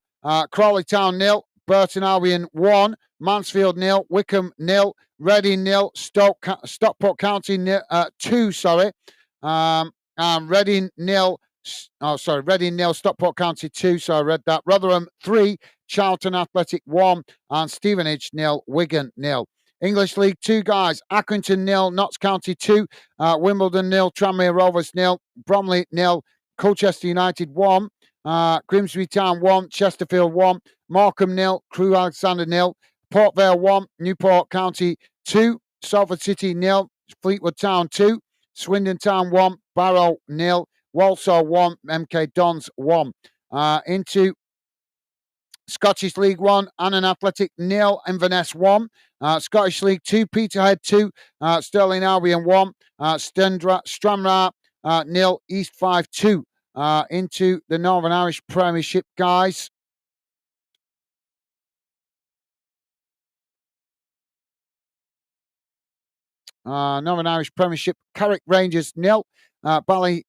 Crawley Town 0, Burton Albion 1, Mansfield 0, Wickham 0, Reading 0, Stockport County 2, and Reading 0. Reading 0, Stockport County 2, so I read that. Rotherham 3, Charlton Athletic 1, and Stevenage 0, Wigan 0. English League 2, guys. Accrington 0, Notts County 2, Wimbledon 0, Tranmere Rovers 0, Bromley 0, Colchester United 1, Grimsby Town 1, Chesterfield 1, Morecambe 0, Crewe Alexander 0, Port Vale 1, Newport County 2, Salford City 0, Fleetwood Town 2, Swindon Town 1, Barrow 0, Walsall 1, MK Dons 1. Into Scottish League 1, Annan Athletic 0, Inverness 1. Scottish League 2, Peterhead 2, Stirling Albion 1, Stranraer 0, East 5 2. Into the Northern Irish Premiership, guys. Northern Irish Premiership, Carrick Rangers 0, Ballymere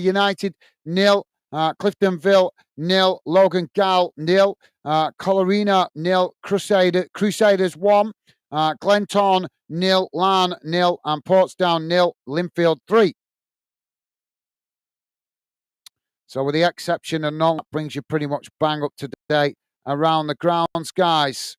United 0, Cliftonville 0, Logan Gal 0, Colorina 0, Crusaders 1, Glentown 0, Larne 0, and Portsdown 0, Linfield 3. So with the exception of none, that brings you pretty much bang up to date around the grounds, guys.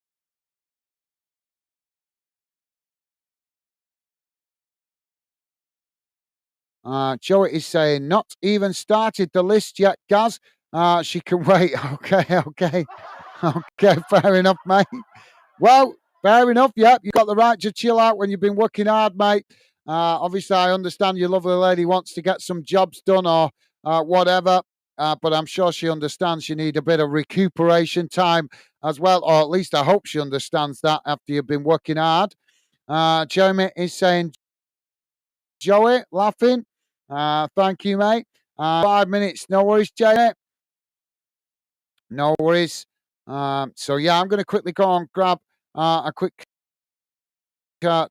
Joey is saying, not even started the list yet, Gaz. She can wait. Okay. Fair enough, mate. Well, fair enough. Yep, you've got the right to chill out when you've been working hard, mate. Obviously, I understand your lovely lady wants to get some jobs done or whatever, but I'm sure she understands you need a bit of recuperation time as well, or at least I hope she understands that after you've been working hard. Jeremy is saying, Joey, laughing. Thank you, mate. 5 minutes. No worries, Jay. No worries. So, yeah, I'm going to quickly go and grab a quick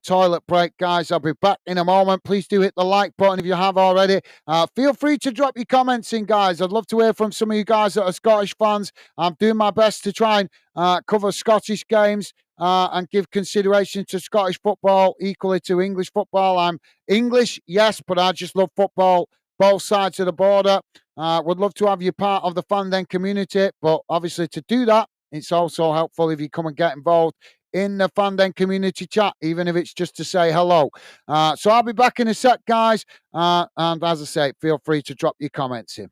toilet break, guys. I'll be back in a moment. Please do hit the like button if you have already. Feel free to drop your comments in, guys. I'd love to hear from some of you guys that are Scottish fans. I'm doing my best to try and cover Scottish games and give consideration to Scottish football equally to English football. I'm English, yes, but I just love football, both sides of the border. Would love to have you part of the Fan Den community, but obviously to do that, it's also helpful if you come and get involved in the Fan Den community chat, even if it's just to say hello. So I'll be back in a sec, guys. And as I say, feel free to drop your comments in.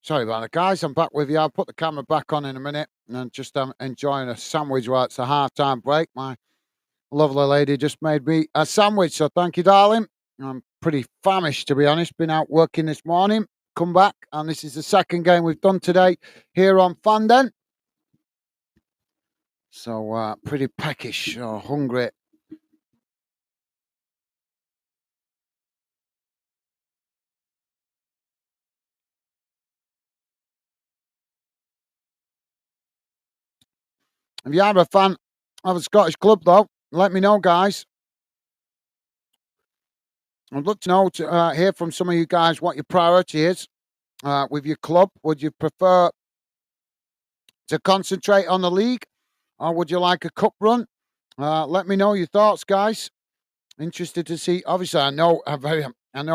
Sorry about that, guys. I'm back with you. I'll put the camera back on in a minute and just enjoying a sandwich while it's a half-time break. My lovely lady just made me a sandwich, so thank you, darling. I'm pretty famished, to be honest. Been out working this morning, come back, and this is the second game we've done today here on Fanden. So pretty peckish or hungry. If you are a fan of a Scottish club, though, let me know, guys. I'd love to know hear from some of you guys what your priority is with your club. Would you prefer to concentrate on the league, or would you like a cup run? Let me know your thoughts, guys. Interested to see. Obviously, I know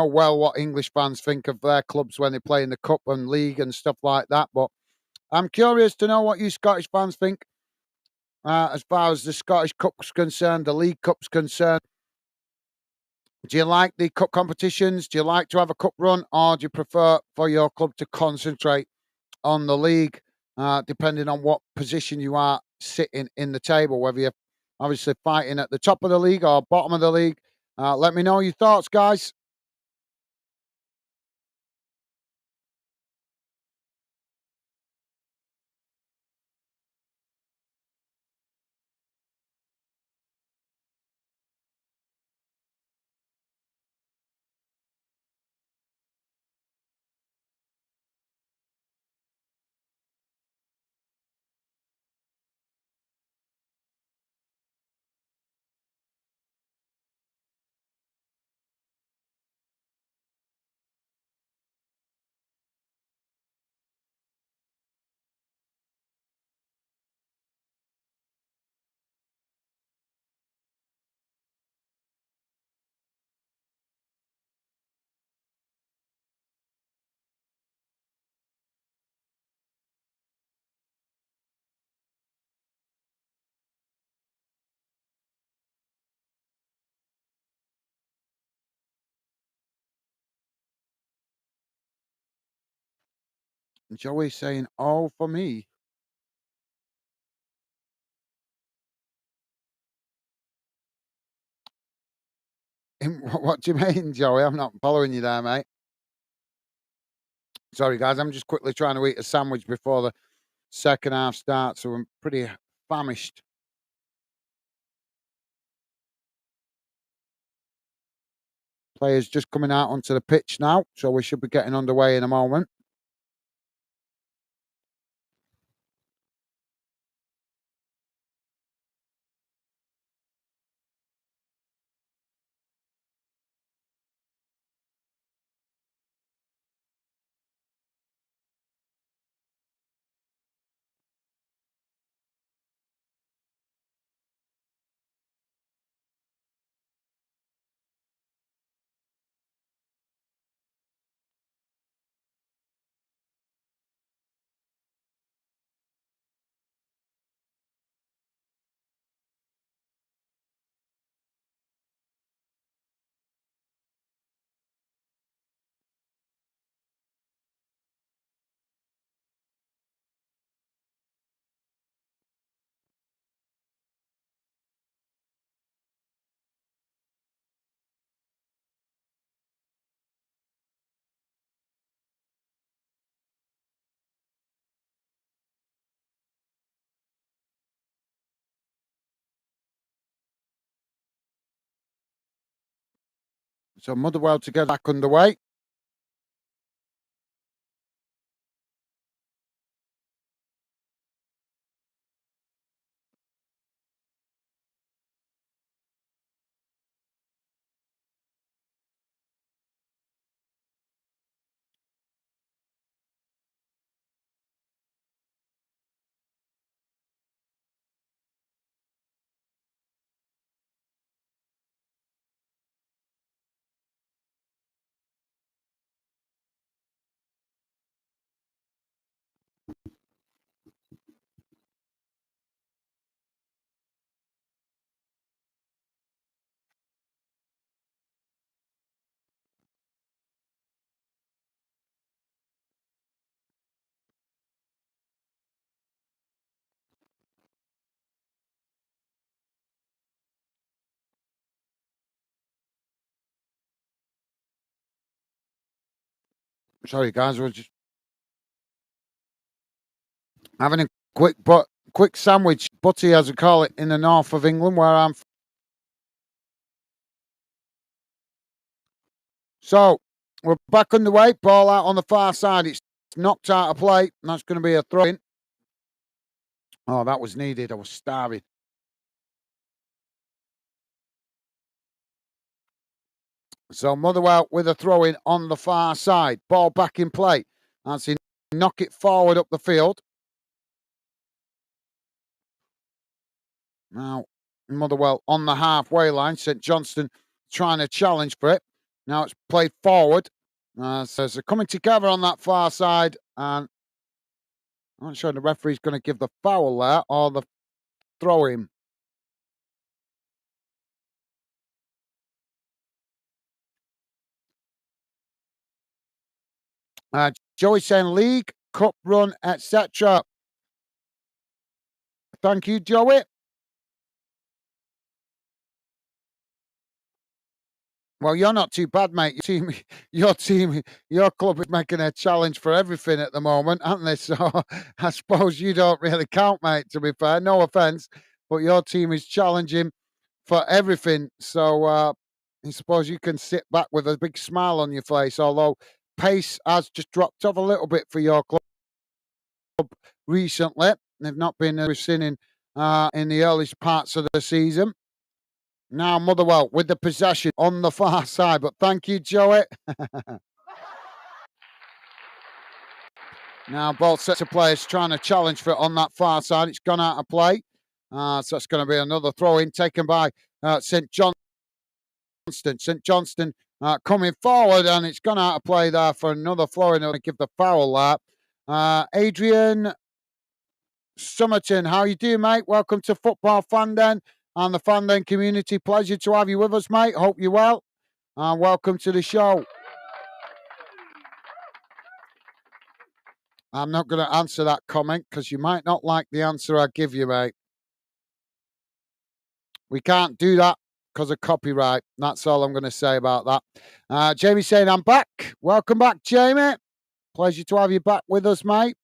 well what English fans think of their clubs when they play in the cup and league and stuff like that. But I'm curious to know what you Scottish fans think as far as the Scottish Cup's concerned, the League Cup's concerned. Do you like the cup competitions? Do you like to have a cup run, or do you prefer for your club to concentrate on the league, depending on what position you are sitting in the table, whether you're obviously fighting at the top of the league or bottom of the league? Let me know your thoughts, guys. Joey saying, "Oh, for me." What do you mean, Joey? I'm not following you there, mate. Sorry, guys. I'm just quickly trying to eat a sandwich before the second half starts, so I'm pretty famished. Players just coming out onto the pitch now, so we should be getting underway in a moment. So Motherwell to get back underway. Sorry, guys, we're just having a quick sandwich, butty as we call it in the north of England, where I'm. So we're back underway. Ball out on the far side. It's knocked out of play, and that's going to be a throw in. Oh, that was needed. I was starving. So Motherwell with a throw in on the far side. Ball back in play. As he knock it forward up the field. Now Motherwell on the halfway line. St. Johnstone trying to challenge for it. Now it's played forward. So they're coming together on that far side. And I'm not sure the referee's going to give the foul there or the throw in. Joey saying league, cup run, etc. Thank you, Joey. Well, you're not too bad, mate. Your club is making a challenge for everything at the moment, aren't they? So I suppose you don't really count, mate, to be fair. No offence, but your team is challenging for everything. So I suppose you can sit back with a big smile on your face, although pace has just dropped off a little bit for your club recently. They've not been we've seen in the earliest parts of the season. Now Motherwell with the possession on the far side, but thank you, Joey. Now both sets of players trying to challenge for it on that far side. It's gone out of play. So that's going to be another throw in taken by St. Johnstone. St. Johnstone coming forward, and it's gone out of play there for another throw in. I'll give the foul there. Adrian Summerton, how you doing, mate? Welcome to Football Fan Den and the Fan Den community. Pleasure to have you with us, mate. Hope you're well. And welcome to the show. I'm not going to answer that comment because you might not like the answer I give you, mate. We can't do that because of copyright. That's all I'm going to say about that. Jamie saying, I'm back. Welcome back, Jamie. Pleasure to have you back with us, mate.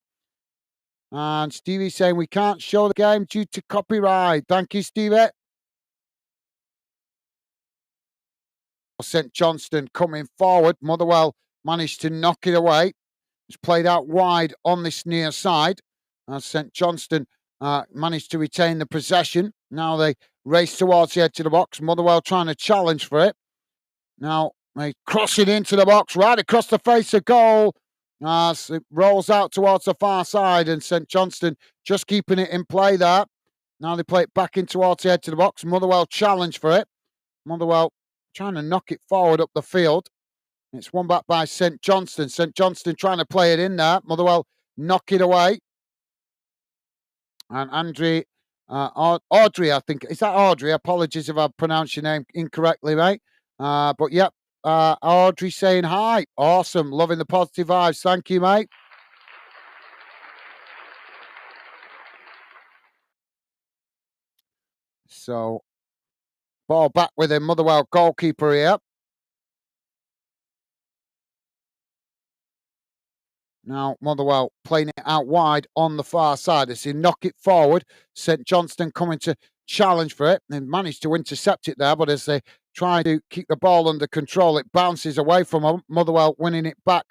And Stevie saying, we can't show the game due to copyright. Thank you, Stevie. St. Johnstone coming forward. Motherwell managed to knock it away. It's played out wide on this near side. St. Johnstone managed to retain the possession. Now they race towards the edge of the box. Motherwell trying to challenge for it. Now they cross it into the box, right across the face of goal. As it rolls out towards the far side, and St. Johnstone just keeping it in play there. Now they play it back in towards the edge of the box. Motherwell challenge for it. Motherwell trying to knock it forward up the field. It's won back by St. Johnstone. St. Johnstone trying to play it in there. Motherwell knock it away. And Audrey, I think. Is that Audrey? Apologies if I pronounced your name incorrectly, mate. But yep, Audrey saying hi. Awesome. Loving the positive vibes. Thank you, mate. So, ball back with him. Motherwell goalkeeper here. Now, Motherwell playing it out wide on the far side as they knock it forward. St. Johnstone coming to challenge for it. They managed to intercept it there, but as they try to keep the ball under control, it bounces away from them. Motherwell winning it back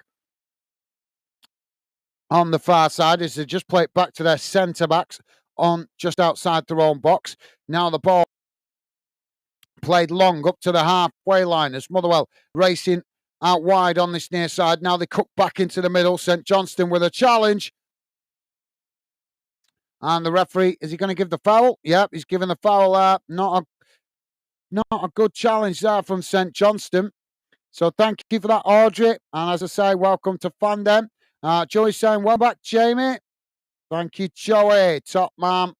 on the far side as they just play it back to their centre backs on just outside their own box. Now the ball played long up to the halfway line as Motherwell racing out wide on this near side. Now they cut back into the middle. St. Johnstone with a challenge. And the referee, is he going to give the foul? Yep, he's giving the foul there. Not a good challenge there from St. Johnstone. So thank you for that, Audrey. And as I say, welcome to Fan Den. Joey saying, well back, Jamie. Thank you, Joey. Top man.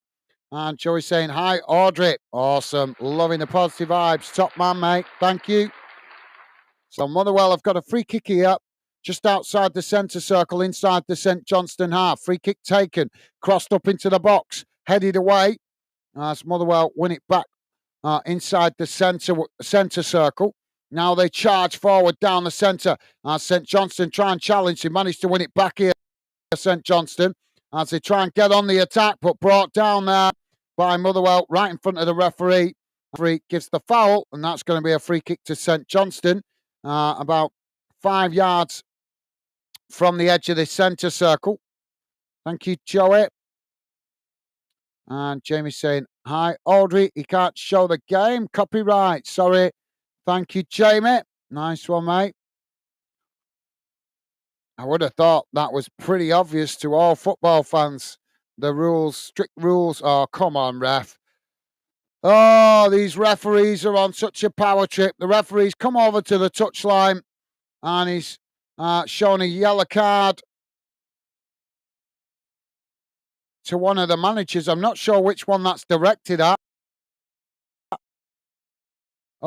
And Joey saying, hi, Audrey. Awesome. Loving the positive vibes. Top man, mate. Thank you. So Motherwell have got a free kick here, just outside the centre circle, inside the St. Johnstone half. Free kick taken, crossed up into the box, headed away. As Motherwell win it back inside the centre circle. Now they charge forward down the centre. St. Johnstone try and challenge. He managed to win it back here, St. Johnstone, as they try and get on the attack, but brought down there by Motherwell right in front of the referee. The referee gives the foul, and that's going to be a free kick to St. Johnstone, about 5 yards from the edge of the centre circle. Thank you, Joey. And Jamie's saying, hi, Audrey, he can't show the game. Copyright, sorry. Thank you, Jamie. Nice one, mate. I would have thought that was pretty obvious to all football fans. The rules, strict rules. Oh, come on, ref. Oh, these referees are on such a power trip. The referee's come over to the touchline and he's shown a yellow card to one of the managers. I'm not sure which one that's directed at.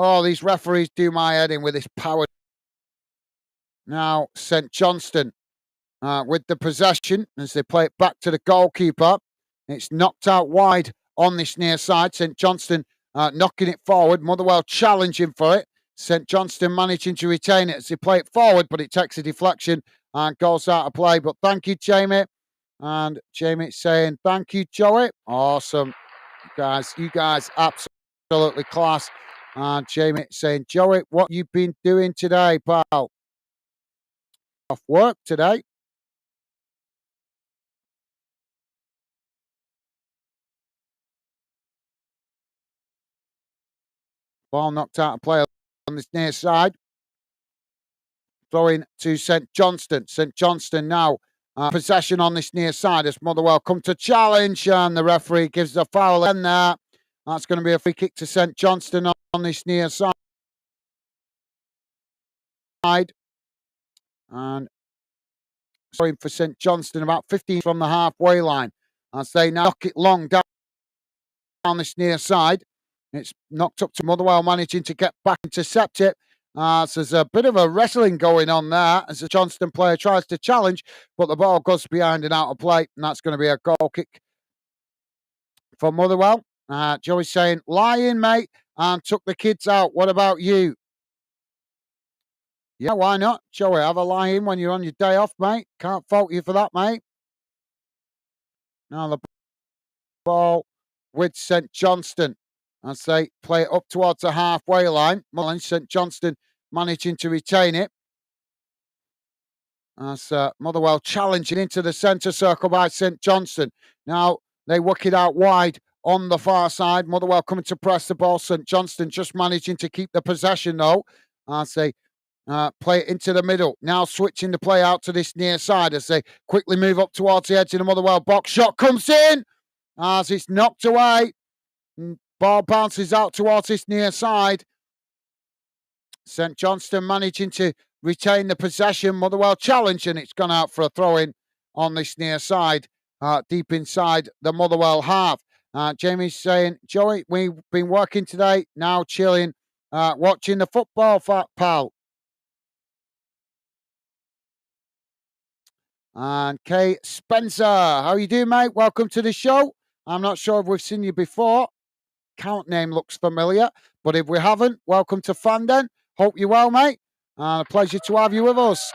Oh, these referees do my head in with this power. Now, St. Johnstone with the possession as they play it back to the goalkeeper. It's knocked out wide on this near side. St. Johnstone knocking it forward. Motherwell challenging for it. St. Johnstone managing to retain it as they play it forward, but it takes a deflection and goes out of play. But thank you, Jamie. And Jamie saying, thank you, Joey. Awesome. You guys absolutely class. And Jamie saying, Joey, what you been doing today, pal? Off work today. Ball knocked out of play on this near side. Throwing to St. Johnstone. St. Johnstone now possession on this near side as Motherwell come to challenge, and the referee gives the foul in there. That's going to be a free kick to St. Johnstone on this near side. And sorry for St. Johnstone, about 15 from the halfway line. As they now knock it long down this near side. It's knocked up to Motherwell, managing to get back, intercept it. So there's a bit of a wrestling going on there as the Johnston player tries to challenge, but the ball goes behind and out of play, and that's going to be a goal kick for Motherwell. Joey's saying, lie in, mate, and took the kids out. What about you? Yeah, why not? Joey, have a lie in when you're on your day off, mate. Can't fault you for that, mate. Now the ball with St. Johnstone as they play it up towards the halfway line. St. Johnstone managing to retain it. As Motherwell challenging into the centre circle by St. Johnstone. Now they work it out wide on the far side. Motherwell coming to press the ball. St. Johnstone just managing to keep the possession though as they play it into the middle. Now switching the play out to this near side as they quickly move up towards the edge of the Motherwell box. Shot comes in as it's knocked away. Ball bounces out towards this near side. St. Johnstone managing to retain the possession. Motherwell challenge, and it's gone out for a throw-in on this near side, deep inside the Motherwell half. Jamie's saying, Joey, we've been working today, now chilling, watching the football, pal. And Kay Spencer, how you doing, mate? Welcome to the show. I'm not sure if we've seen you before. Account name looks familiar, but if we haven't, welcome to Fanden. Hope you're well, mate. A pleasure to have you with us.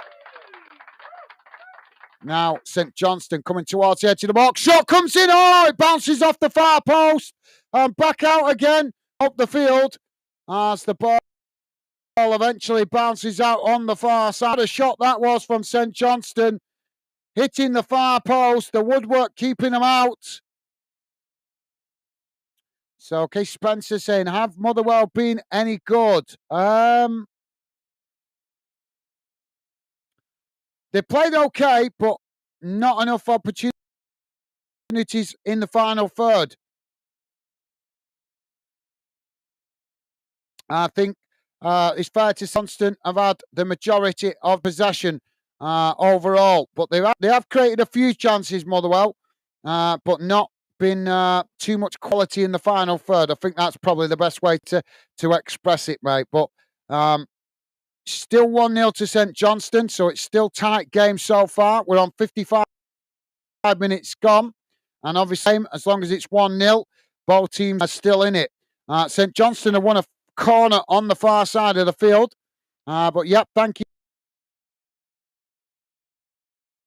Now, St. Johnstone coming towards the edge of the box. Shot comes in. Oh, it bounces off the far post and back out again up the field as the ball eventually bounces out on the far side. A shot that was from St. Johnstone, hitting the far post. The woodwork keeping them out. So, okay, Spencer saying, have Motherwell been any good? They played okay, but not enough opportunities in the final third. I think it's fair to say Johnstone have had the majority of possession overall, but they have created a few chances, Motherwell, but not been too much quality in the final third. I think that's probably the best way to express it, mate. But still 1-0 to St. Johnstone, so it's still tight game so far. We're on 55 minutes gone, and obviously, as long as it's 1-0, both teams are still in it. St. Johnstone have won a corner on the far side of the field. But yep, thank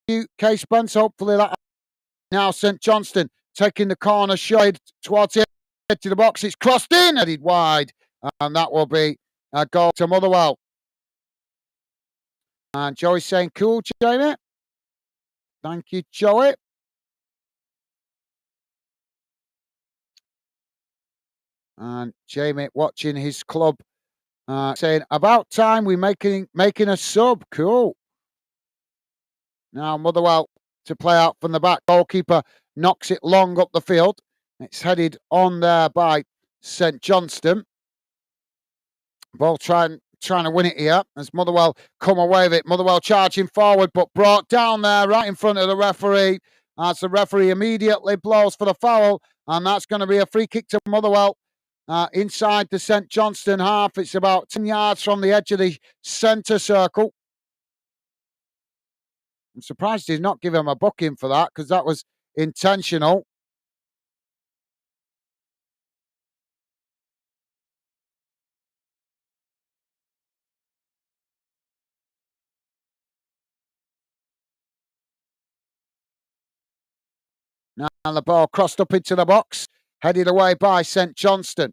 you, K Spence. Hopefully that now St. Johnstone taking the corner shade towards the edge of the box. It's crossed in, headed wide, and that will be a goal to Motherwell. And Joey's saying, cool, Jamie. Thank you, Joey. And Jamie watching his club saying, about time we making a sub. Cool. Now Motherwell to play out from the back. Goalkeeper knocks it long up the field. It's headed on there by St. Johnstone. Ball trying to win it here as Motherwell come away with it. Motherwell charging forward, but brought down there right in front of the referee. As the referee immediately blows for the foul, and that's going to be a free kick to Motherwell inside the St. Johnstone half. It's about 10 yards from the edge of the centre circle. I'm surprised he's not given him a booking for that because that was intentional. Now the ball crossed up into the box, headed away by St. Johnstone.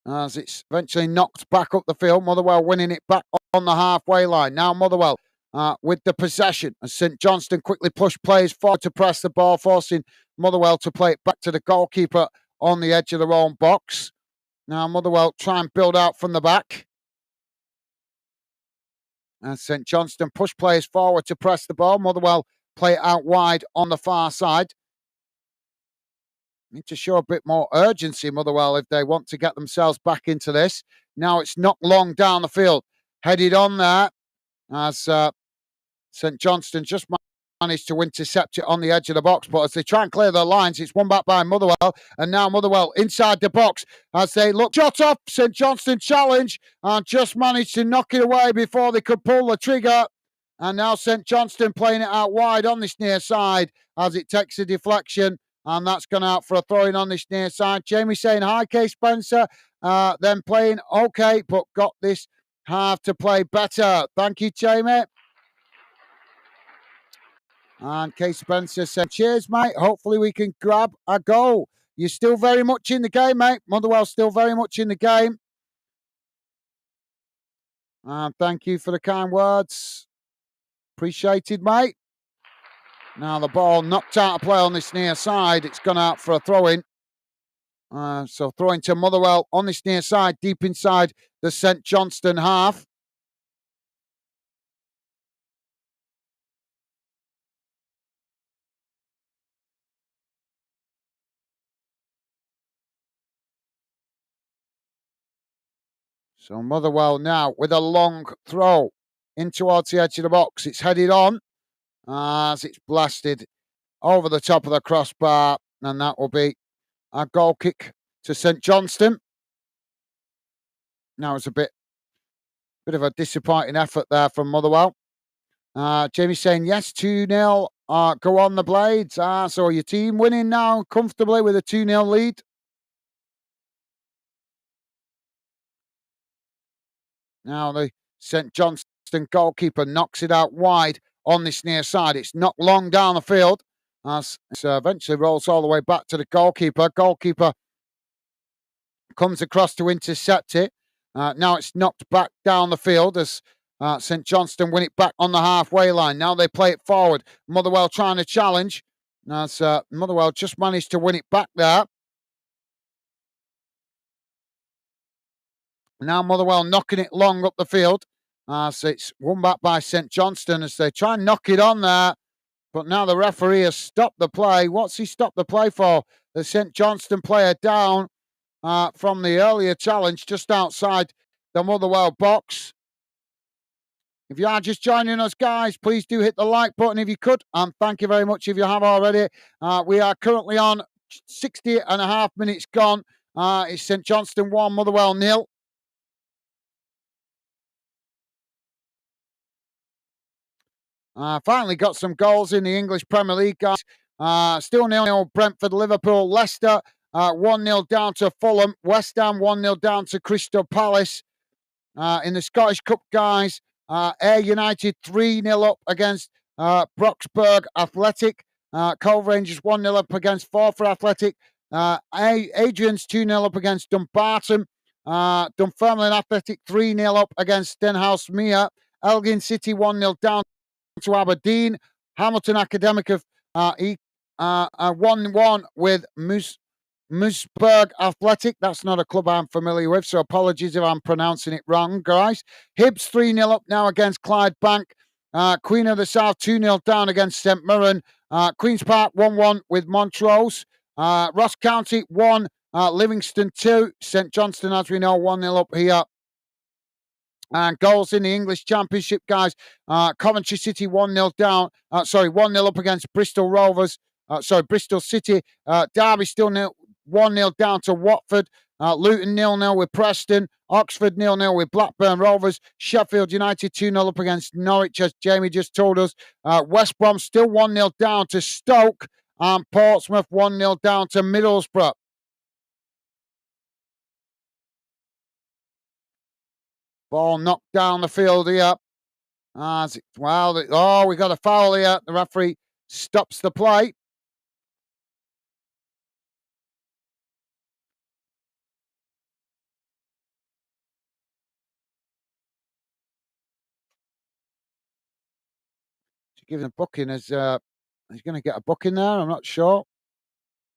As it's eventually knocked back up the field. Motherwell winning it back on the halfway line. Now Motherwell with the possession. As St. Johnstone quickly push players forward to press the ball, forcing Motherwell to play it back to the goalkeeper on the edge of their own box. Now Motherwell try and build out from the back. As St. Johnstone push players forward to press the ball. Motherwell play it out wide on the far side. Need to show a bit more urgency, Motherwell, if they want to get themselves back into this. Now it's knocked long down the field. Headed on there as St. Johnstone just managed to intercept it on the edge of the box. But as they try and clear their lines, it's won back by Motherwell. And now Motherwell inside the box as they look shot off. St. Johnstone challenge and just managed to knock it away before they could pull the trigger. And now St. Johnstone playing it out wide on this near side as it takes a deflection. And that's gone out for a throw-in on this near side. Jamie saying, hi, K. Spencer. Then playing okay, but got this half to play better. Thank you, Jamie. And K. Spencer said, cheers, mate. Hopefully we can grab a goal. You're still very much in the game, mate. Motherwell's still very much in the game. And thank you for the kind words. Appreciated, mate. Now the ball knocked out of play on this near side. It's gone out for a throw-in. So throwing to Motherwell on this near side, deep inside the St. Johnstone half. So Motherwell now with a long throw in towards the edge of the box. It's headed on as it's blasted over the top of the crossbar, and that will be a goal kick to St. Johnstone. Now it's a bit of a disappointing effort there from Motherwell. Jamie saying, yes, 2-0. Go on the Blades. So your team winning now comfortably with a 2-0 lead. Now the St. Johnstone goalkeeper knocks it out wide on this near side. It's knocked long down the field as it eventually rolls all the way back to the goalkeeper. Goalkeeper comes across to intercept it. Now it's knocked back down the field as St. Johnstone win it back on the halfway line. Now they play it forward. Motherwell trying to challenge. As Motherwell just managed to win it back there. Now Motherwell knocking it long up the field. So it's won back by St. Johnstone as they try and knock it on there. But now the referee has stopped the play. What's he stopped the play for? The St. Johnstone player down from the earlier challenge just outside the Motherwell box. If you are just joining us, guys, please do hit the like button if you could. And thank you very much if you have already. We are currently on 60 and a half minutes gone. It's St. Johnstone 1, Motherwell 0. Finally got some goals in the English Premier League, guys. Still 0-0 Brentford, Liverpool, Leicester 1-0 down to Fulham, West Ham 1-0 down to Crystal Palace. In the Scottish Cup, guys, Ayr United 3-0 up against Broxburg Athletic. Cove Rangers 1-0 up against Forfar Athletic. Adrian's 2-0 up against Dumbarton. Dunfermline Athletic 3-0 up against Stenhouse Mere. Elgin City 1-0 down to Aberdeen. Hamilton Academic of 1-1 with Moosburg Athletic. That's not a club I'm familiar with, so apologies if I'm pronouncing it wrong, guys. Hibs 3-0 up now against Clydebank. Queen of the South 2-0 down against St Mirren. Queen's Park 1-1 with Montrose. Ross County 1, Livingston 2. St Johnstone, as we know, 1-0 up here. And goals in the English Championship, guys. Coventry City 1-0 down. 1-0 up against Bristol Rovers. Bristol City. Derby still 1-0 down to Watford. Luton 0-0 with Preston. Oxford 0-0 with Blackburn Rovers. Sheffield United 2-0 up against Norwich, as Jamie just told us. West Brom still 1-0 down to Stoke. And Portsmouth 1-0 down to Middlesbrough. Ball knocked down the field here. We got a foul here. The referee stops the play. He's giving a booking as he's going to get a booking there. I'm not sure.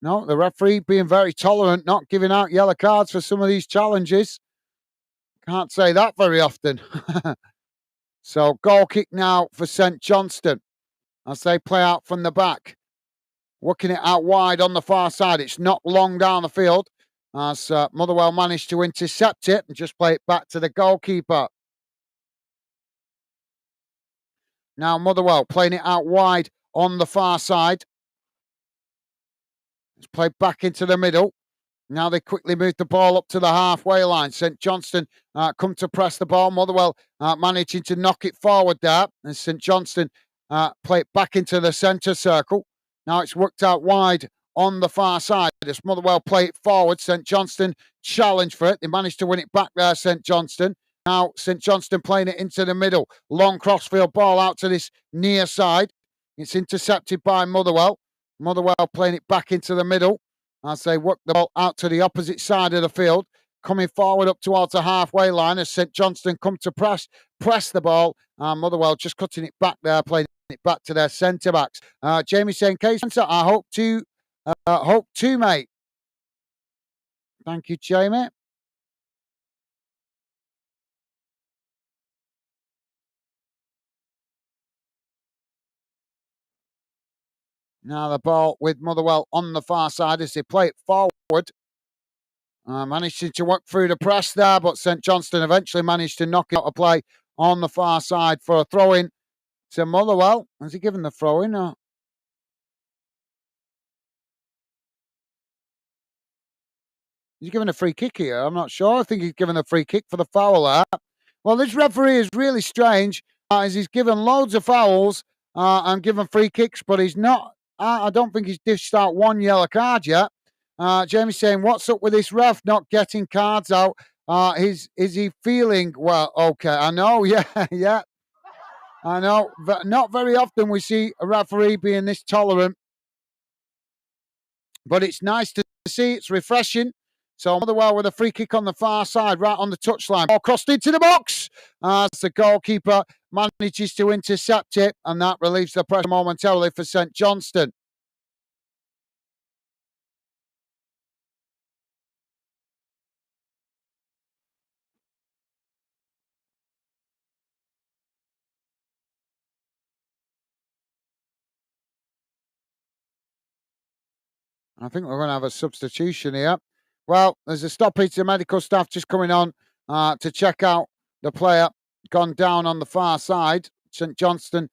No, the referee being very tolerant, not giving out yellow cards for some of these challenges. Can't say that very often. So goal kick now for St Johnstone as they play out from the back. Working it out wide on the far side. It's not long down the field as Motherwell managed to intercept it and just play it back to the goalkeeper. Now Motherwell playing it out wide on the far side. It's played back into the middle. Now they quickly move the ball up to the halfway line. St Johnstone come to press the ball. Motherwell managing to knock it forward there. And St Johnstone play it back into the centre circle. Now it's worked out wide on the far side. As Motherwell play it forward, St Johnstone challenge for it. They managed to win it back there, St Johnstone. Now St Johnstone playing it into the middle. Long crossfield ball out to this near side. It's intercepted by Motherwell. Motherwell playing it back into the middle as they work the ball out to the opposite side of the field, coming forward up towards the halfway line as St Johnstone come to press the ball. Motherwell just cutting it back there, playing it back to their centre-backs. Jamie saying, Case, I hope to, mate. Thank you, Jamie. Now the ball with Motherwell on the far side as they play it forward. Managed to work through the press there, but St Johnstone eventually managed to knock out a play on the far side for a throw-in to Motherwell. Has he given the throw-in? Or? He's given a free kick here. I'm not sure. I think he's given a free kick for the foul there. Well, this referee is really strange as he's given loads of fouls and given free kicks, but he's not. I don't think he's dished out one yellow card yet. Jamie's saying, what's up with this ref not getting cards out? Is he feeling, well, okay, I know, yeah. I know. Not very often we see a referee being this tolerant, but it's nice to see. It's refreshing. So Motherwell with a free kick on the far side, right on the touchline. Ball crossed into the box as the goalkeeper manages to intercept it, and that relieves the pressure momentarily for St Johnstone. I think we're going to have a substitution here. Well, there's a stoppage. The medical staff just coming on to check out the player gone down on the far side. St Johnstone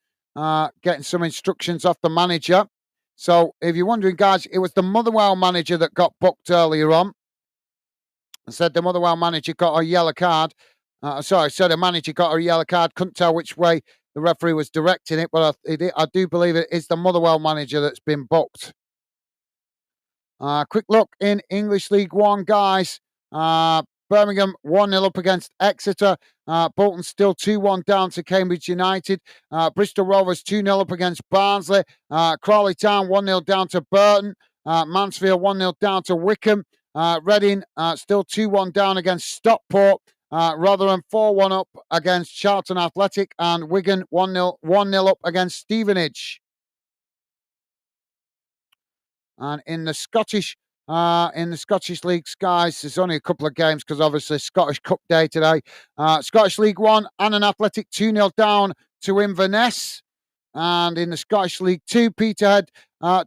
getting some instructions off the manager. So if you're wondering, guys, it was the Motherwell manager that got booked earlier on. I said the Motherwell manager got a yellow card. The manager got a yellow card. Couldn't tell which way the referee was directing it, but I do believe it is the Motherwell manager that's been booked. Quick look in English League One, guys. Birmingham 1-0 up against Exeter. Bolton still 2-1 down to Cambridge United. Bristol Rovers 2-0 up against Barnsley. Crawley Town 1-0 down to Burton. Mansfield 1-0 down to Wickham. Reading still 2-1 down against Stockport. Rotherham 4-1 up against Charlton Athletic, and Wigan 1-0 up against Stevenage. And in the Scottish leagues, guys, there's only a couple of games because obviously Scottish Cup Day today. Scottish League 1, Annan Athletic 2-0 down to Inverness. And in the Scottish League 2, Peterhead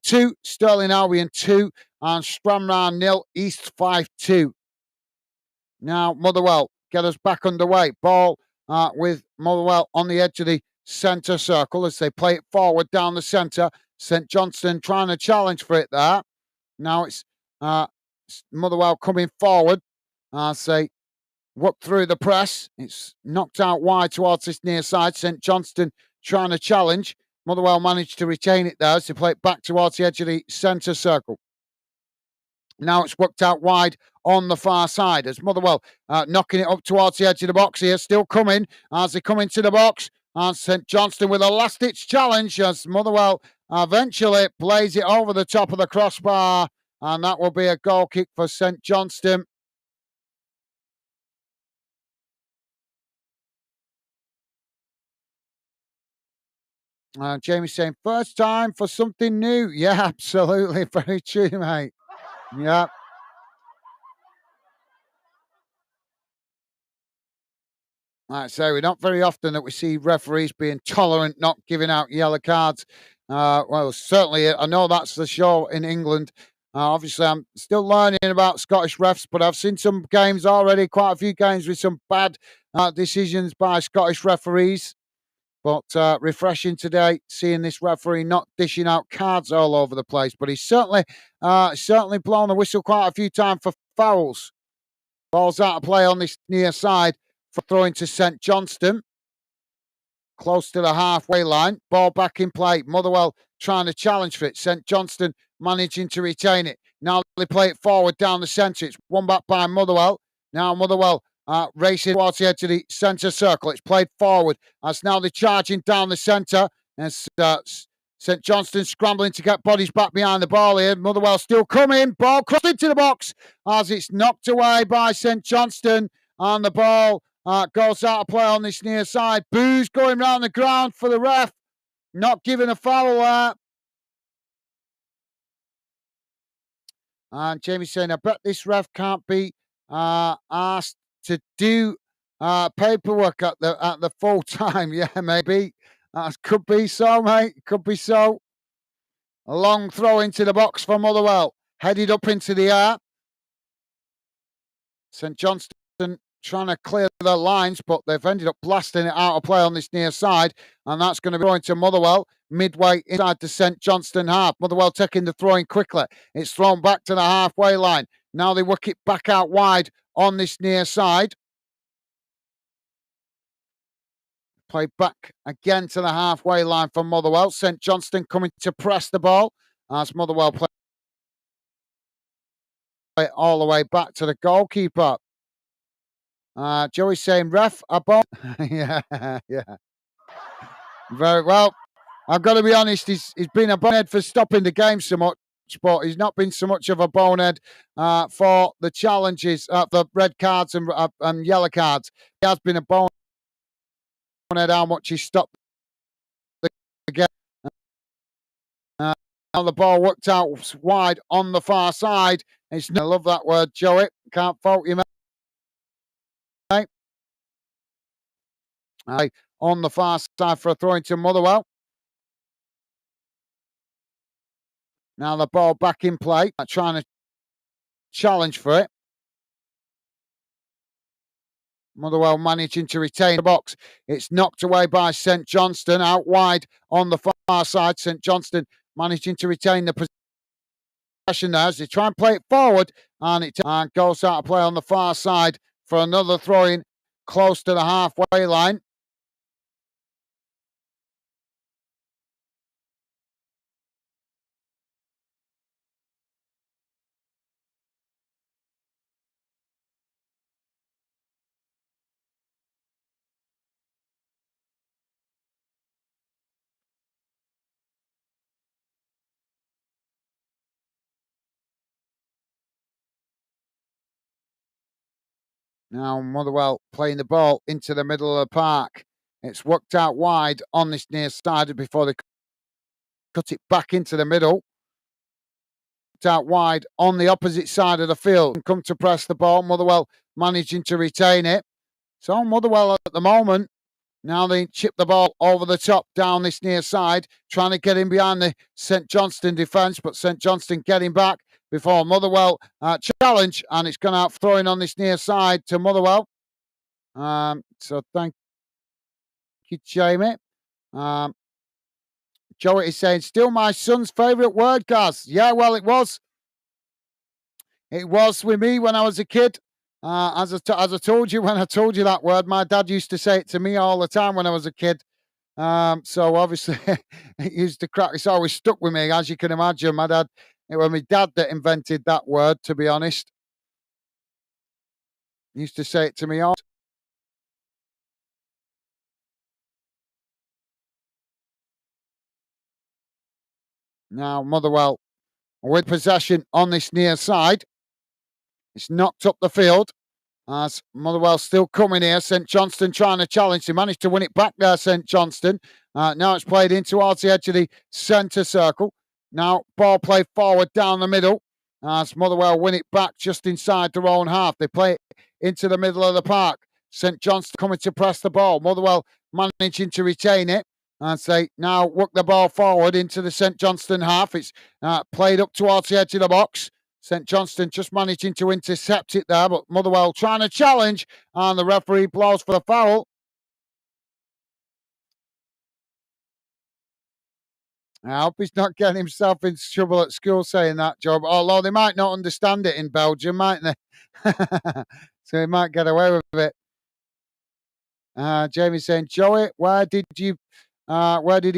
2, Stirling Albion 2, and Stranraer 0, East 5-2. Now, Motherwell get us back underway. Ball with Motherwell on the edge of the centre circle as they play it forward down the centre. St. Johnstone trying to challenge for it there. Now it's Motherwell coming forward as they work through the press. It's knocked out wide towards this near side. St. Johnstone trying to challenge. Motherwell managed to retain it there as they play it back towards the edge of the centre circle. Now it's worked out wide on the far side as Motherwell knocking it up towards the edge of the box here. Still coming as they come into the box. And St. Johnstone with a last-ditch challenge as Motherwell eventually plays it over the top of the crossbar. And that will be a goal kick for St. Johnstone. Jamie's saying, first time for something new. Yeah, absolutely. Very true, mate. Yeah. Like I say, we're not very often that we see referees being tolerant, not giving out yellow cards. Well, certainly, I know that's the show in England. Obviously, I'm still learning about Scottish refs, but I've seen some games already, quite a few games with some bad decisions by Scottish referees. But refreshing today, seeing this referee not dishing out cards all over the place. But he's certainly blown the whistle quite a few times for fouls. Ball's out of play on this near side for throwing to St. Johnstone. Close to the halfway line. Ball back in play. Motherwell trying to challenge for it. St. Johnstone managing to retain it. Now they play it forward down the centre. It's won back by Motherwell. Now Motherwell racing towards the edge of the centre circle. It's played forward. As now they're charging down the centre. And St. Johnstone scrambling to get bodies back behind the ball here. Motherwell still coming. Ball crossed into the box as it's knocked away by St. Johnstone. And the ball goes out of play on this near side. Boos going round the ground for the ref. Not giving a foul there. And Jamie's saying, I bet this ref can't be asked to do paperwork at the full time. Yeah, maybe. Could be so, mate. Could be so. A long throw into the box for Motherwell. Headed up into the air. St. Johnstone trying to clear the lines, but they've ended up blasting it out of play on this near side. And that's going to be going to Motherwell midway inside the St. Johnstone half. Motherwell taking the throw in quickly. It's thrown back to the halfway line. Now they work it back out wide on this near side. Play back again to the halfway line for Motherwell. St. Johnstone coming to press the ball as Motherwell play it all the way back to the goalkeeper. Joey's saying, ref, a ball. Yeah. Very well. I've got to be honest, he's been a bonehead for stopping the game so much, but he's not been so much of a bonehead for the challenges, the red cards and yellow cards. He has been a bonehead how much he stopped the game. Now the ball worked out wide on the far side. I love that word, Joey. Can't fault you, mate. On the far side for a throw into Motherwell. Now the ball back in play, trying to challenge for it. Motherwell managing to retain the box. It's knocked away by St. Johnstone out wide on the far side. St. Johnstone managing to retain the possession there as they try and play it forward, and it goes out of play on the far side for another throw-in close to the halfway line. Now Motherwell playing the ball into the middle of the park. It's worked out wide on this near side before they cut it back into the middle. Out wide on the opposite side of the field and come to press the ball. Motherwell managing to retain it. So Motherwell at the moment, now they chip the ball over the top down this near side, trying to get in behind the St. Johnstone defence, but St. Johnstone getting back before Motherwell challenge, and it's gone out throwing on this near side to Motherwell. So thank you, Jamie. Joey is saying, still my son's favourite word, Gaz. Yeah, well, it was. It was with me when I was a kid. As I told you, when I told you that word, my dad used to say it to me all the time when I was a kid. So obviously, it used to crack. It's always stuck with me, as you can imagine. It was my dad that invented that word, to be honest. He used to say it to me all. Now, Motherwell with possession on this near side. It's knocked up the field. As Motherwell still coming here. St. Johnstone trying to challenge. They managed to win it back there, St. Johnstone. Now it's played in towards the edge of the centre circle. Now ball played forward down the middle. As Motherwell win it back just inside their own half. They play it into the middle of the park. St. Johnstone coming to press the ball. Motherwell managing to retain it. And they now work the ball forward into the St. Johnstone half. It's played up towards the edge of the box. St. Johnstone just managing to intercept it there, but Motherwell trying to challenge, and the referee blows for the foul. I hope he's not getting himself into trouble at school saying that, Job, although they might not understand it in Belgium, mightn't they? So he might get away with it. Jamie's saying, Joey, where did he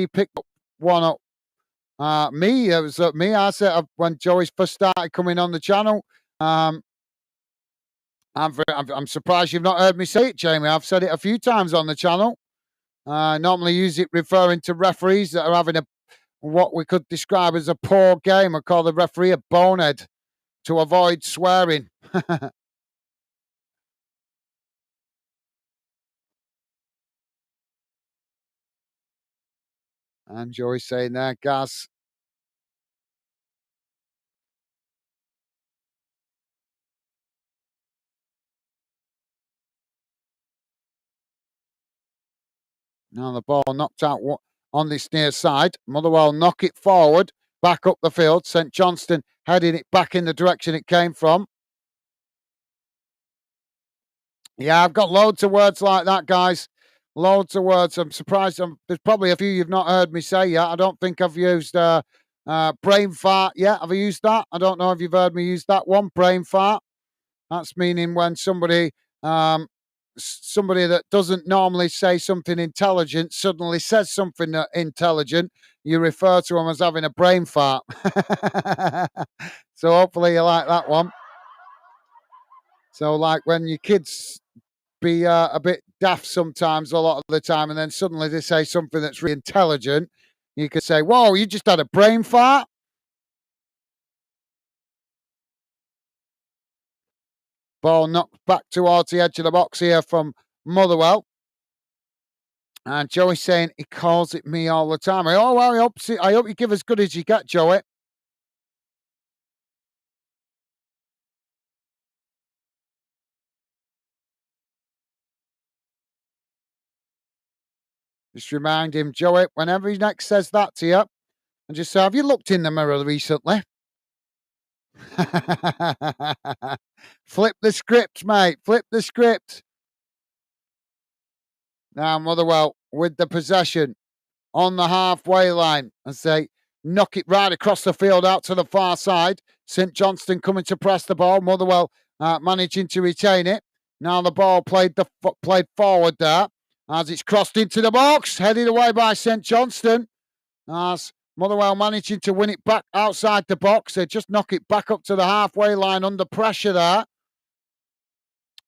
pick one up? Me, it was me. I said when Joey first started coming on the channel. I'm surprised you've not heard me say it, Jamie. I've said it a few times on the channel. Normally use it referring to referees that are having what we could describe as a poor game. I call the referee a bonehead to avoid swearing. And Joey saying there, Gaz. Now the ball knocked out on this near side. Motherwell knock it forward, back up the field. St. Johnstone heading it back in the direction it came from. Yeah, I've got loads of words like that, guys. Loads of words. I'm surprised. There's probably a few you've not heard me say yet. I don't think I've used brain fart yet. Have I used that? I don't know if you've heard me use that one, brain fart. That's meaning when somebody that doesn't normally say something intelligent suddenly says something intelligent, you refer to them as having a brain fart. So hopefully you like that one. So like when your kids be a bit daft sometimes a lot of the time, and then suddenly they say something that's really intelligent, you could say, whoa, you just had a brain fart. Ball knocked back towards the edge of the box here from Motherwell. And Joey's saying he calls it me all the time. Oh, well, I hope you give as good as you get, Joey. Just remind him, Joey, whenever he next says that to you, and just say, have you looked in the mirror recently? Flip the script, mate. Flip the script. Now Motherwell with the possession on the halfway line as they knock it right across the field out to the far side. St. Johnstone coming to press the ball. Motherwell managing to retain it. Now the ball played forward there as it's crossed into the box, headed away by St. Johnstone. As Motherwell managing to win it back outside the box. They just knock it back up to the halfway line under pressure there.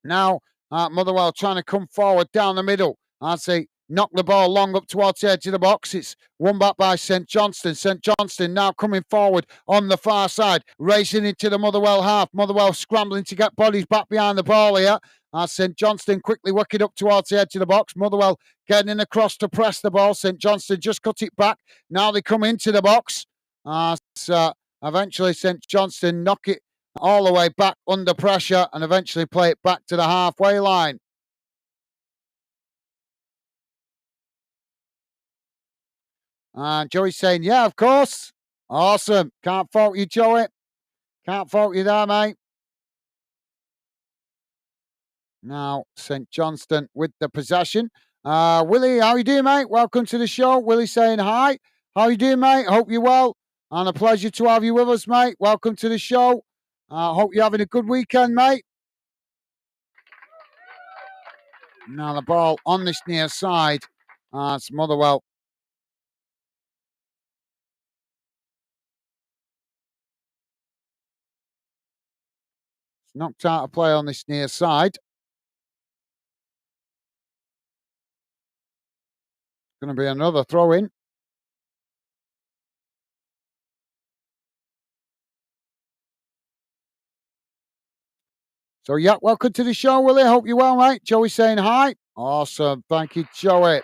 Now Motherwell trying to come forward down the middle as they knock the ball long up towards the edge of the box. It's won back by St. Johnstone. St. Johnstone now coming forward on the far side, racing into the Motherwell half. Motherwell scrambling to get bodies back behind the ball here St. Johnstone quickly working up towards the edge of the box. Motherwell getting in across to press the ball. St. Johnstone just cut it back. Now they come into the box. Eventually St. Johnstone knock it all the way back under pressure and eventually play it back to the halfway line. And Joey's saying, yeah, of course. Awesome. Can't fault you, Joey. Can't fault you there, mate. Now, St. Johnstone with the possession. Willie, how you doing, mate? Welcome to the show. Willie saying hi. How you doing, mate? Hope you're well. And a pleasure to have you with us, mate. Welcome to the show. Hope you're having a good weekend, mate. Now the ball on this near side. It's Motherwell. It's knocked out of play on this near side. Going to be another throw in. So, yeah, welcome to the show, Willie. Hope you're well, mate. Joey saying hi. Awesome. Thank you, Joey.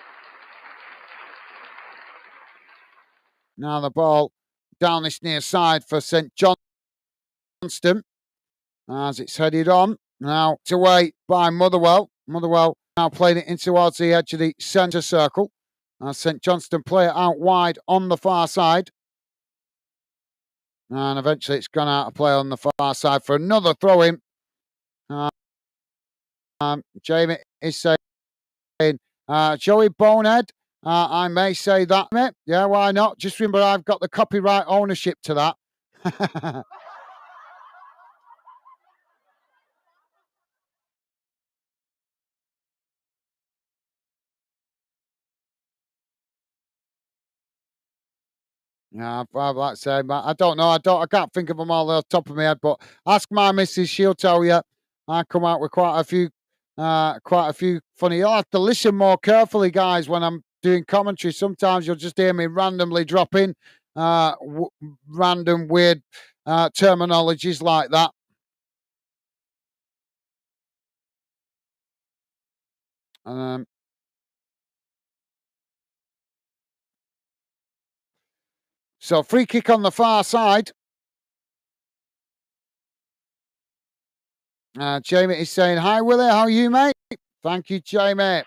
Now the ball down this near side for St. Johnstone as it's headed on. Now to wait by Motherwell. Motherwell now playing it in towards the edge of the centre circle. St. Johnstone play it out wide on the far side. And eventually it's gone out of play on the far side for another throw in. Jamie is saying, Joey Bonehead, I may say that, mate. Yeah, why not? Just remember, I've got the copyright ownership to that. Yeah, I'd like to say, I don't know. I can't think of them all off the top of my head. But ask my missus; she'll tell you. I come out with quite a few funny. You'll have to listen more carefully, guys, when I'm doing commentary. Sometimes you'll just hear me randomly drop in random weird terminologies like that. So free kick on the far side. Jamie is saying, hi, Willie. How are you, mate? Thank you, Jamie.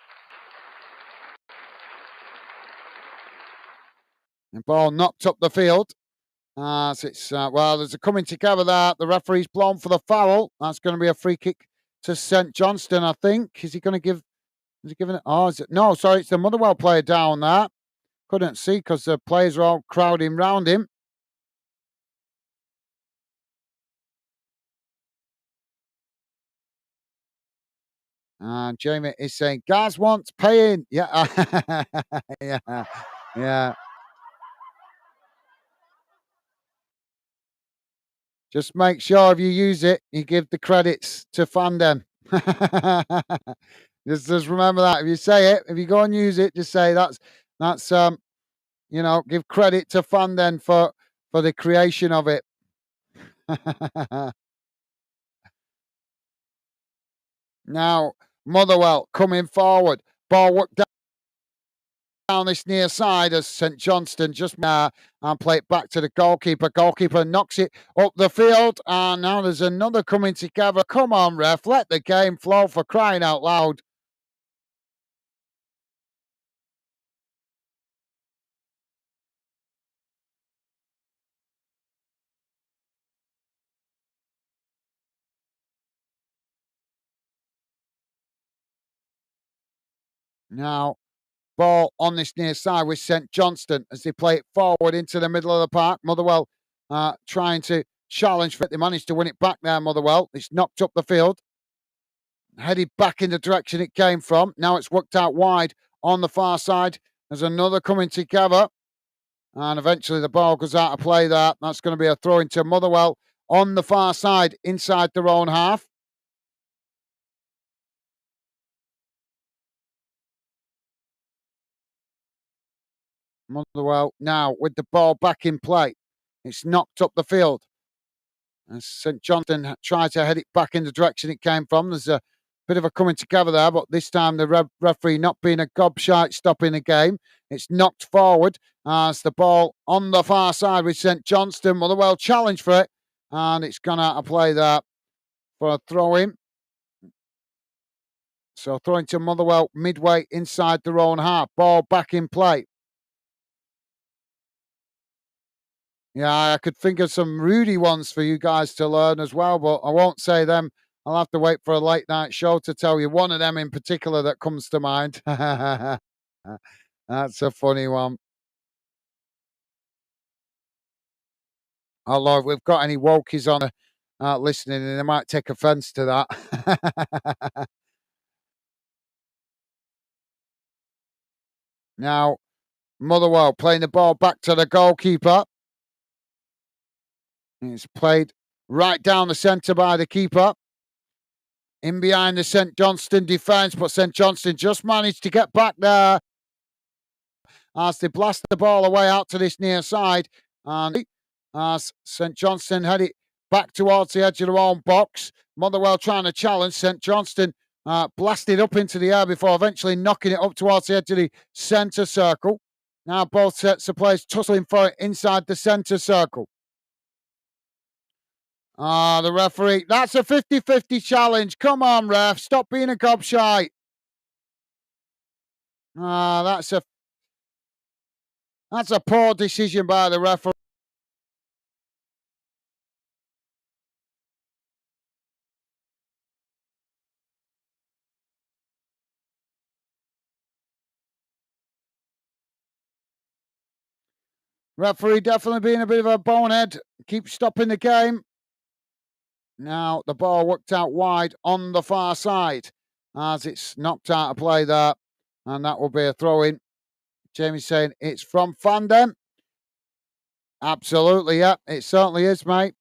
The ball knocked up the field. So it's, there's a coming together there. The referee's blown for the foul. That's going to be a free kick to St. Johnstone, I think. Is he going to give... Is he giving it? Oh, is it? No, sorry, it's the Motherwell player down there. Couldn't see because the players are all crowding round him. And Jamie is saying, Gaz wants paying. Yeah. Yeah. Just make sure if you use it, you give the credits to Fandom. just remember that. If you say it, if you go and use it, just say that's give credit to Fandom for the creation of it. Now, Motherwell coming forward. Ball worked down this near side as St. Johnstone just and play it back to the goalkeeper. Goalkeeper knocks it up the field. And now there's another coming together. Come on, ref. Let the game flow for crying out loud. Now, ball on this near side with St. Johnstone as they play it forward into the middle of the park. Motherwell trying to challenge for it. They managed to win it back there, Motherwell. It's knocked up the field. Headed back in the direction it came from. Now it's worked out wide on the far side. There's another coming together. And eventually the ball goes out of play there. That's going to be a throw into Motherwell on the far side inside their own half. Motherwell now with the ball back in play. It's knocked up the field. As St. Johnstone tried to head it back in the direction it came from. There's a bit of a coming together there, but this time the referee not being a gobshite, stopping the game. It's knocked forward as the ball on the far side with St. Johnstone. Motherwell challenge for it, and it's gone out of play there for a throw-in. So throwing to Motherwell midway inside their own half. Ball back in play. Yeah, I could think of some Rudy ones for you guys to learn as well, but I won't say them. I'll have to wait for a late night show to tell you one of them in particular that comes to mind. That's a funny one. Although if we've got any wokies on listening, and they might take offence to that. Now, Motherwell playing the ball back to the goalkeeper. It's played right down the centre by the keeper. In behind the St. Johnstone defence, but St. Johnstone just managed to get back there as they blast the ball away out to this near side. And as St. Johnstone had it back towards the edge of their own box, Motherwell trying to challenge. St. Johnstone blasted up into the air before eventually knocking it up towards the edge of the centre circle. Now both sets of players tussling for it inside the centre circle. The referee, that's a 50-50 challenge. Come on, ref, stop being a gobshite. That's a poor decision by the referee. Referee definitely being a bit of a bonehead. Keep stopping the game. Now the ball worked out wide on the far side as it's knocked out of play there. And that will be a throw-in. Jamie's saying it's from Fandem. Absolutely, yeah. It certainly is, mate.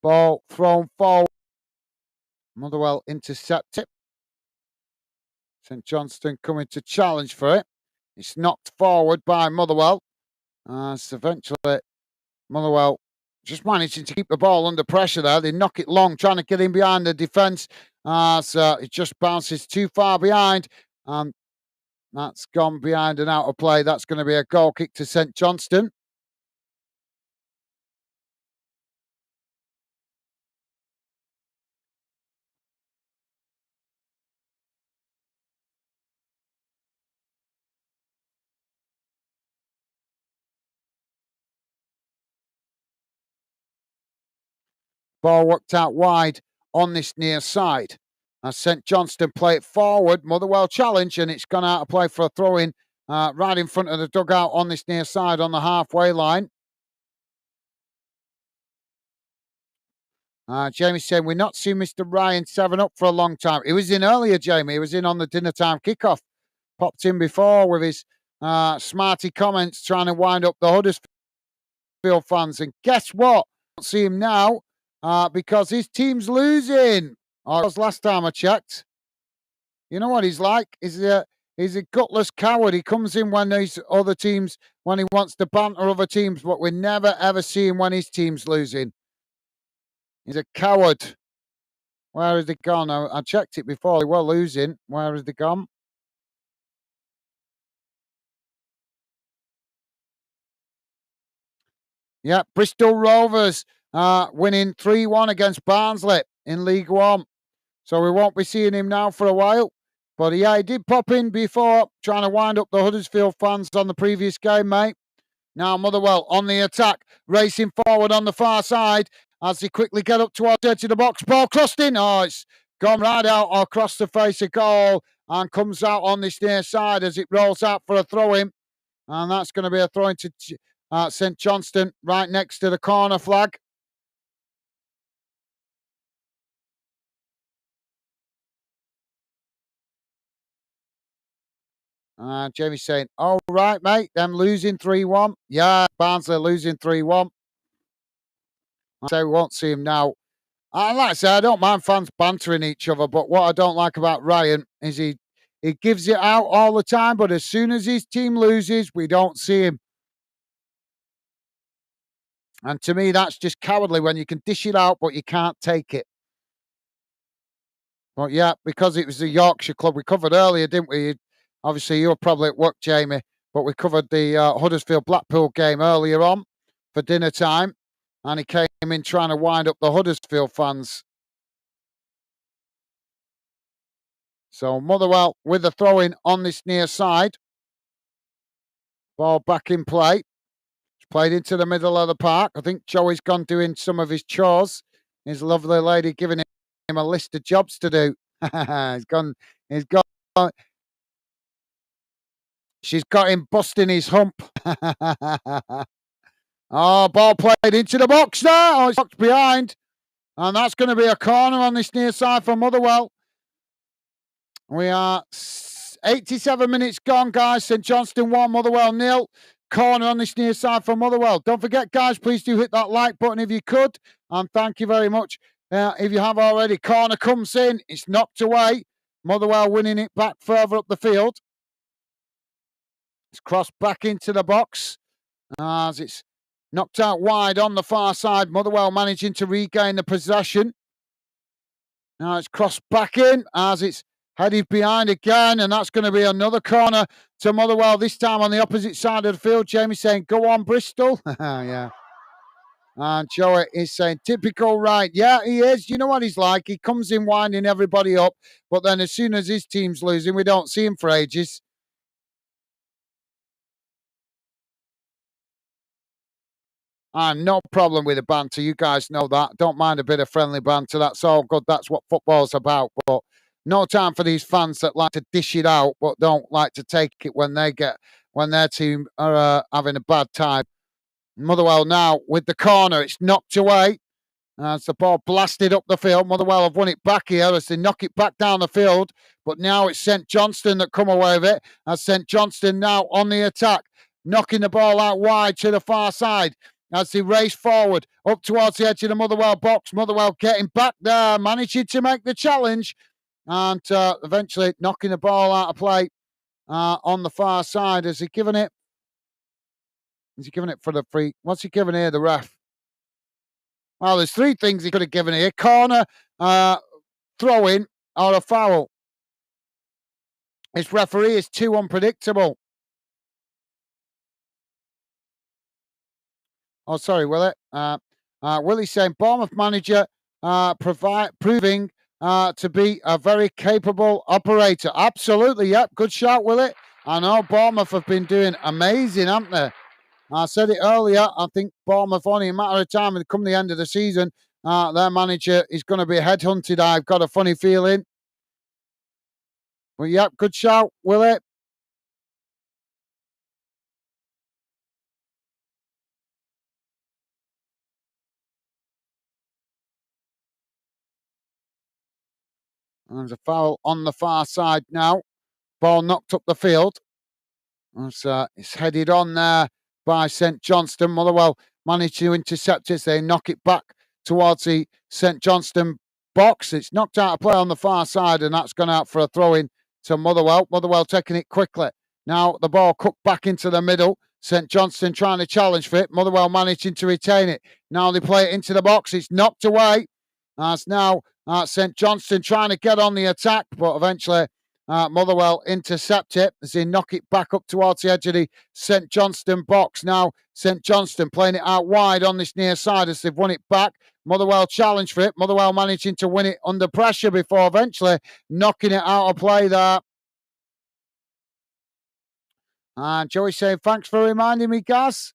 Ball thrown forward. Motherwell intercept it. St. Johnstone coming to challenge for it. It's knocked forward by Motherwell. As eventually Motherwell just managing to keep the ball under pressure there. They knock it long, trying to get in behind the defence. So it just bounces too far behind. And that's gone behind and out of play. That's going to be a goal kick to St. Johnstone. Ball worked out wide on this near side. As St. Johnstone play it forward, Motherwell challenge, and it's gone out of play for a throw-in right in front of the dugout on this near side on the halfway line. Jamie saying, we're not seeing Mr. Ryan 7 up for a long time. He was in earlier, Jamie. He was in on the dinner time kickoff. Popped in before with his smarty comments trying to wind up the Huddersfield fans. And guess what? I don't see him now because his team's losing. Or it was last time I checked. You know what he's like? He's a gutless coward. He comes in when these other teams, when he wants to banter other teams, but we never ever see him when his team's losing. He's a coward. Where has they gone? I checked it before. They were losing. Where has they gone? Yeah, Bristol Rovers winning 3-1 against Barnsley in League One. So we won't be seeing him now for a while. But yeah, he did pop in before, trying to wind up the Huddersfield fans on the previous game, mate. Now Motherwell on the attack, racing forward on the far side as they quickly get up towards the edge of the box. Ball crossed in. Oh, it's gone right out across the face of goal and comes out on this near side as it rolls out for a throw-in. And that's going to be a throw-in to St. Johnstone right next to the corner flag. Jamie's saying, all right, mate, them losing 3-1. Yeah, Barnsley losing 3-1. I say we won't see him now. Like I say, I don't mind fans bantering each other, but what I don't like about Ryan is he He gives it out all the time, but as soon as his team loses, we don't see him. And to me, that's just cowardly when you can dish it out, but you can't take it. But yeah, because it was the Yorkshire club we covered earlier, didn't we? Obviously, you were probably at work, Jamie, but we covered the Huddersfield Blackpool game earlier on for dinner time, and he came in trying to wind up the Huddersfield fans. So Motherwell with the throw in on this near side. Ball back in play. It's played into the middle of the park. I think Joey's gone doing some of his chores. His lovely lady giving him a list of jobs to do. He's gone. She's got him busting his hump. Oh, ball played into the box there. Oh, it's box behind. And that's going to be a corner on this near side for Motherwell. We are 87 minutes gone, guys. St. Johnstone 1, Motherwell 0. Corner on this near side for Motherwell. Don't forget, guys, please do hit that like button if you could. And thank you very much. If you have already, corner comes in. It's knocked away. Motherwell winning it back further up the field. It's crossed back into the box as it's knocked out wide on the far side. Motherwell managing to regain the possession. Now it's crossed back in as it's headed behind again, and that's going to be another corner to Motherwell, this time on the opposite side of the field. Jamie saying, go on, Bristol. Yeah. And Joey is saying, typical right. Yeah, he is. You know what he's like. He comes in winding everybody up, but then as soon as his team's losing, we don't see him for ages. No problem with the banter. You guys know that. Don't mind a bit of friendly banter. That's all good. That's what football's about. But no time for these fans that like to dish it out, but don't like to take it when their team are having a bad time. Motherwell now with the corner. It's knocked away. As the ball blasted up the field. Motherwell have won it back here as they knock it back down the field. But now it's St. Johnstone that come away with it. As St. Johnstone now on the attack, knocking the ball out wide to the far side. As they race forward up towards the edge of the Motherwell box. Motherwell getting back there, managing to make the challenge. And eventually knocking the ball out of play on the far side. Is he giving it for the free? What's he giving here, the ref? Well, there's three things he could have given here. Corner, throw-in, or a foul. His referee is too unpredictable. Oh, sorry, Willie. Willie's saying, Bournemouth manager proving to be a very capable operator. Absolutely, yep. Good shout, Willie. I know Bournemouth have been doing amazing, haven't they? I said it earlier. I think Bournemouth, only a matter of time, and come the end of the season, their manager is going to be headhunted. I've got a funny feeling. Well, yep, good shout, Willie. There's a foul on the far side now. Ball knocked up the field. It's headed on there by St. Johnstone. Motherwell managed to intercept it. They knock it back towards the St. Johnstone box. It's knocked out of play on the far side, and that's gone out for a throw-in to Motherwell. Motherwell taking it quickly. Now the ball cooked back into the middle. St. Johnstone trying to challenge for it. Motherwell managing to retain it. Now they play it into the box. It's knocked away. It's now St. Johnstone trying to get on the attack, but eventually Motherwell intercept it as they knock it back up towards the edge of the St. Johnstone box. Now St. Johnstone playing it out wide on this near side as they've won it back. Motherwell challenge for it. Motherwell managing to win it under pressure before eventually knocking it out of play there. And Joey saying, thanks for reminding me, Gaz.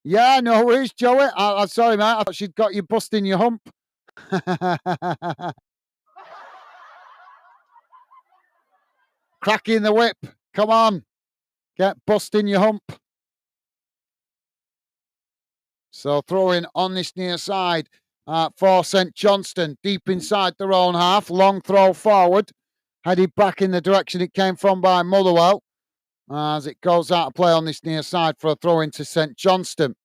Yeah, no worries, Joey. I'm sorry, mate. I thought she'd got you busting your hump. Cracking the whip. Come on. Get busting your hump. So throwing on this near side for St. Johnstone. Deep inside their own half. Long throw forward. Headed back in the direction it came from by Motherwell. As it goes out of play on this near side for a throw into St. Johnstone.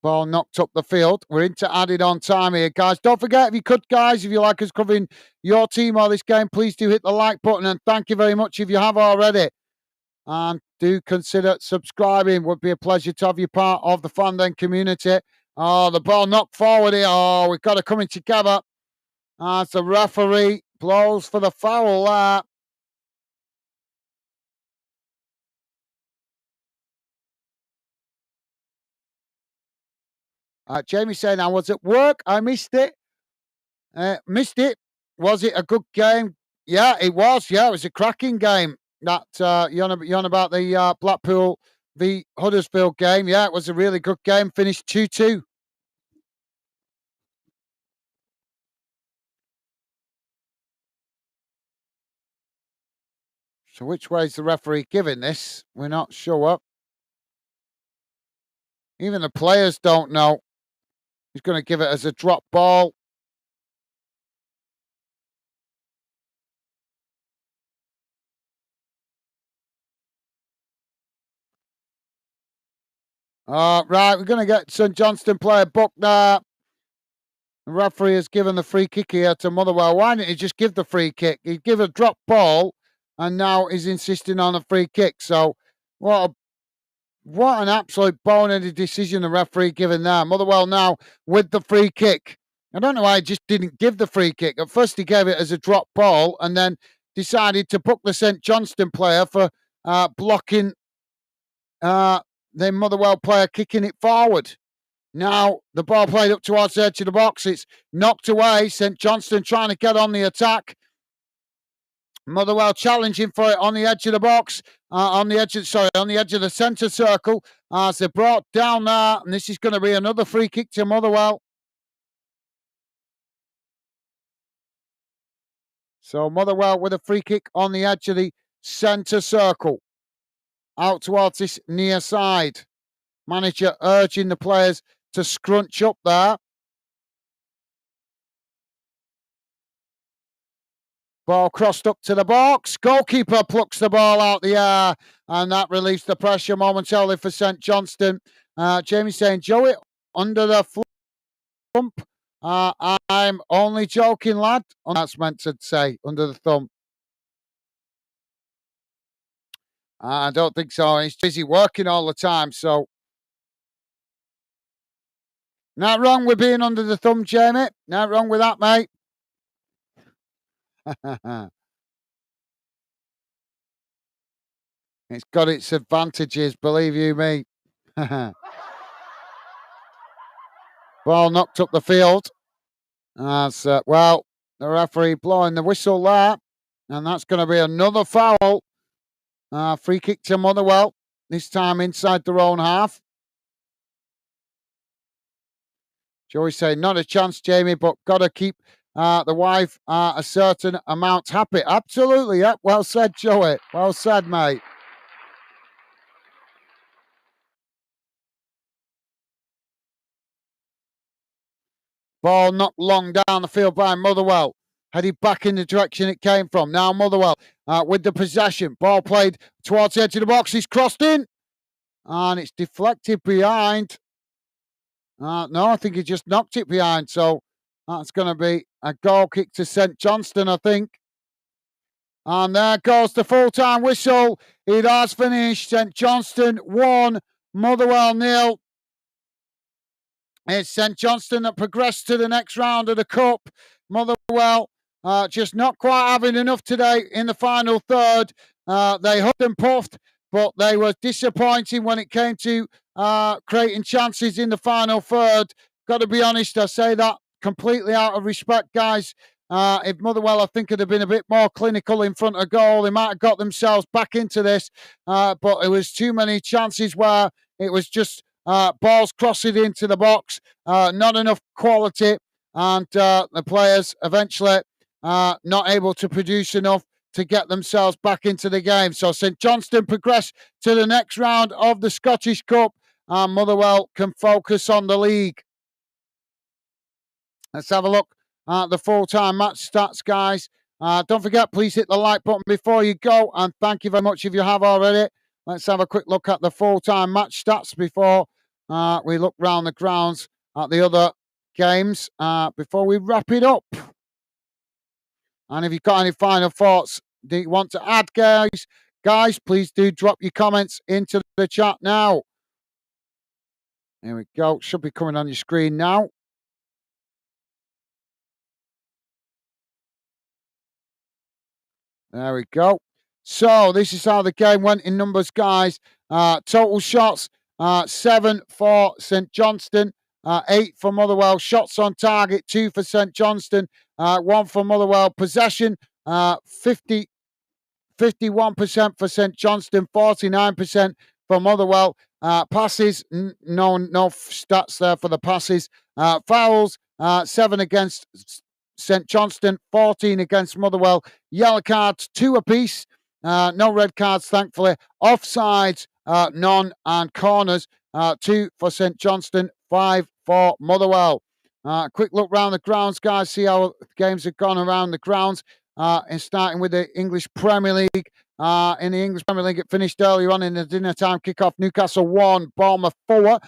Ball knocked up the field. We're into added on time here, guys. Don't forget, if you could, guys, if you like us covering your team or this game, please do hit the like button. And thank you very much if you have already. And do consider subscribing. Would be a pleasure to have you part of the Fan Den community. Oh, the ball knocked forward here. Oh, we've got to come in together. As the referee blows for the foul there. Jamie saying I was at work. I missed it. Missed it. Was it a good game? Yeah, it was. Yeah, it was a cracking game. That you're on about the Blackpool v Huddersfield game. Yeah, it was a really good game. Finished 2-2. So which way is the referee giving this? We're not sure. Even the players don't know. He's going to give it as a drop ball. Right, we're going to get St. Johnstone player booked there. The referee has given the free kick here to Motherwell. Why didn't he just give the free kick? He'd give a drop ball, and now he's insisting on a free kick. So what an absolute boneheaded decision the referee given there. Motherwell now with the free kick. I don't know why he just didn't give the free kick. At first he gave it as a drop ball and then decided to book the St. Johnstone player for blocking the Motherwell player kicking it forward. Now the ball played up towards the edge of the box. It's knocked away. St. Johnstone trying to get on the attack. Motherwell challenging for it on the edge of the box, on the edge of the centre circle. As they're brought down there, and this is going to be another free kick to Motherwell. So Motherwell with a free kick on the edge of the centre circle, out towards this near side. Manager urging the players to scrunch up there. Ball crossed up to the box. Goalkeeper plucks the ball out the air, and that relieves the pressure momentarily for St. Johnstone. Jamie saying, Joey, under the thumb. I'm only joking, lad. That's meant to say, under the thumb. I don't think so. He's busy working all the time, so. Not wrong with being under the thumb, Jamie. Not wrong with that, mate. It's got its advantages, believe you me. Ball knocked up the field. As well, the referee blowing the whistle there. And that's going to be another foul. Free kick to Motherwell, this time inside their own half. Joey saying, not a chance, Jamie, but got to keep the wife a certain amount happy. Absolutely, yeah. Well said, Joey. Well said, mate. Ball knocked long down the field by Motherwell. Headed back in the direction it came from. Now Motherwell with the possession. Ball played towards the edge of the box. He's crossed in. And it's deflected behind. No, I think he just knocked it behind. So that's going to be a goal kick to St. Johnstone, I think. And there goes the full-time whistle. It has finished. St. Johnstone 1, Motherwell 0. It's St. Johnstone that progressed to the next round of the Cup. Motherwell just not quite having enough today in the final third. They huffed and puffed, but they were disappointing when it came to creating chances in the final third. Got to be honest, I say that completely out of respect, guys. If Motherwell, I think, had been a bit more clinical in front of goal, they might have got themselves back into this. But it was too many chances where it was just balls crossing into the box, not enough quality, and the players eventually not able to produce enough to get themselves back into the game. So St. Johnstone progress to the next round of the Scottish Cup, and Motherwell can focus on the league. Let's have a look at the full-time match stats, guys. Don't forget, please hit the like button before you go, and thank you very much if you have already. Let's have a quick look at the full-time match stats before we look round the grounds at the other games before we wrap it up. And if you've got any final thoughts that you want to add, guys, please do drop your comments into the chat now. Here we go. Should be coming on your screen now. There we go. So this is how the game went in numbers, guys. Total shots, 7 for St. Johnstone, 8 for Motherwell. Shots on target, 2 for St. Johnstone, 1 for Motherwell. Possession, 51% for St. Johnstone, 49% for Motherwell. Passes, no stats there for the passes. Fouls, 7 against St. Johnstone, 14 against Motherwell. Yellow cards, 2 apiece. No red cards, thankfully. Offsides, none. And corners, 2 for St. Johnstone, 5 for Motherwell. Quick look round the grounds, guys. See how games have gone around the grounds. And starting with the English Premier League. In the English Premier League, it finished earlier on in the dinner time kickoff. Newcastle 1, Bournemouth 4.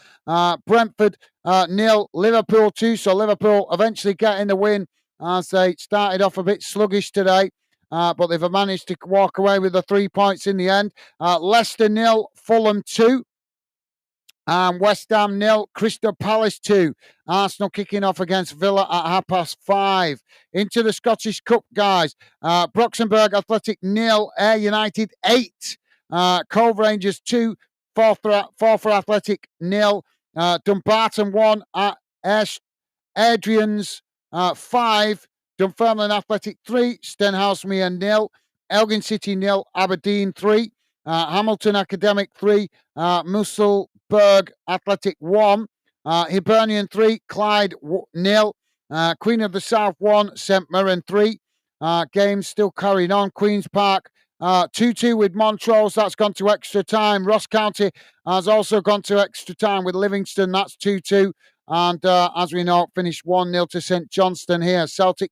Brentford 0, Liverpool 2. So Liverpool eventually getting the win as they started off a bit sluggish today. But they've managed to walk away with the 3 points in the end. Leicester 0, Fulham 2. West Ham 0, Crystal Palace 2. Arsenal kicking off against Villa at 5:30. Into the Scottish Cup, guys. Broxenberg Athletic 0, Ayr United 8. Cove Rangers 2, 4 for Athletic 0. Dumbarton 1 at Adrian's 5. Dunfermline Athletic 3. Stenhousemuir 0. Elgin City 0. Aberdeen 3. Hamilton Academic 3. Musselburgh Athletic 1. Hibernian 3. Clyde 0. Queen of the South 1. St Mirren 3. Games still carrying on. Queen's Park 2-2 with Montrose. That's gone to extra time. Ross County has also gone to extra time with Livingston. That's 2-2. And as we know, finished 1-0 to St. Johnstone here. Celtic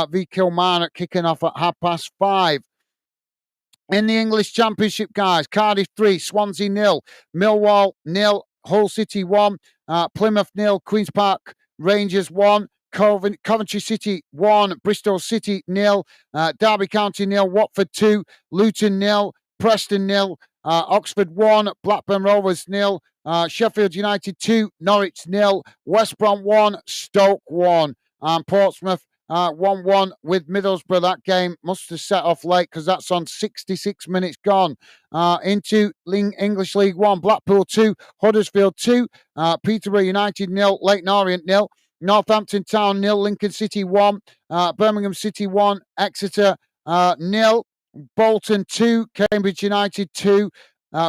v Kilmarnock kicking off at 5:30. In the English Championship, guys, Cardiff 3, Swansea 0, Millwall 0, Hull City 1, Plymouth 0, Queen's Park Rangers 1, Coventry City 1, Bristol City 0, Derby County 0, Watford 2, Luton 0, Preston 0, Oxford 1, Blackburn Rovers 0, Sheffield United 2, Norwich 0, West Brom 1, Stoke 1, and Portsmouth 1-1 with Middlesbrough. That game must have set off late because that's on 66 minutes gone. Into English League 1, Blackpool 2, Huddersfield 2, Peterborough United 0, Leyton Orient 0, Northampton Town 0, Lincoln City 1, Birmingham City 1, Exeter 0, Bolton 2, Cambridge United 2,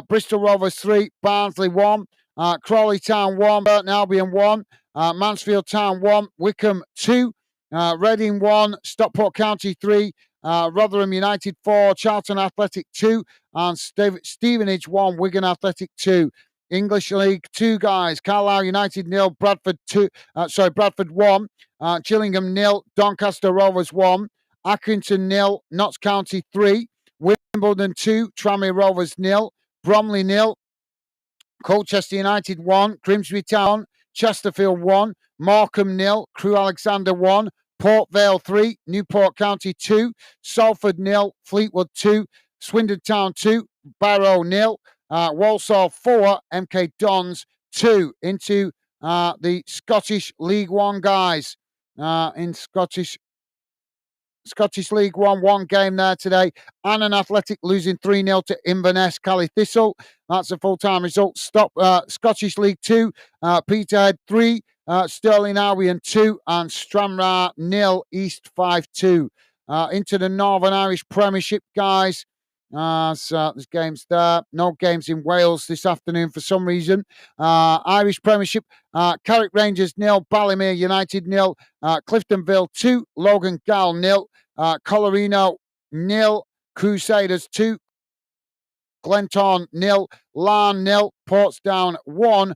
Bristol Rovers 3, Barnsley 1, Crawley Town 1, Burton Albion 1, Mansfield Town 1, Wickham 2, Reading 1, Stockport County 3, Rotherham United 4, Charlton Athletic 2, and Stevenage 1, Wigan Athletic 2. English League 2, guys. Carlisle United 0, Bradford 1, Gillingham 0, Doncaster Rovers 1, Accrington 0, Notts County 3, Wimbledon 2, Tranmere Rovers 0, Bromley 0, Colchester United 1, Grimsby Town, Chesterfield 1, Morecambe 0, Crewe Alexander 1, Port Vale 3, Newport County 2, Salford 0, Fleetwood 2, Swindon Town 2, Barrow 0, Walsall 4, MK Dons 2. Into the Scottish League 1, guys. In Scottish League 1 game there today. Annan Athletic losing 3-0 to Inverness Cally Thistle. That's a full-time result. Scottish League 2, Peterhead 3, Stirling Albion 2, and Stranraer 0, East 5-2. Into the Northern Irish Premiership, guys. There's games there. No games in Wales this afternoon for some reason. Irish Premiership, Carrick Rangers 0, Ballymere United 0, Cliftonville 2, Logan Gall 0, Colorino 0, Crusaders 2, Glentown 0, Larne 0, Portsdown 1,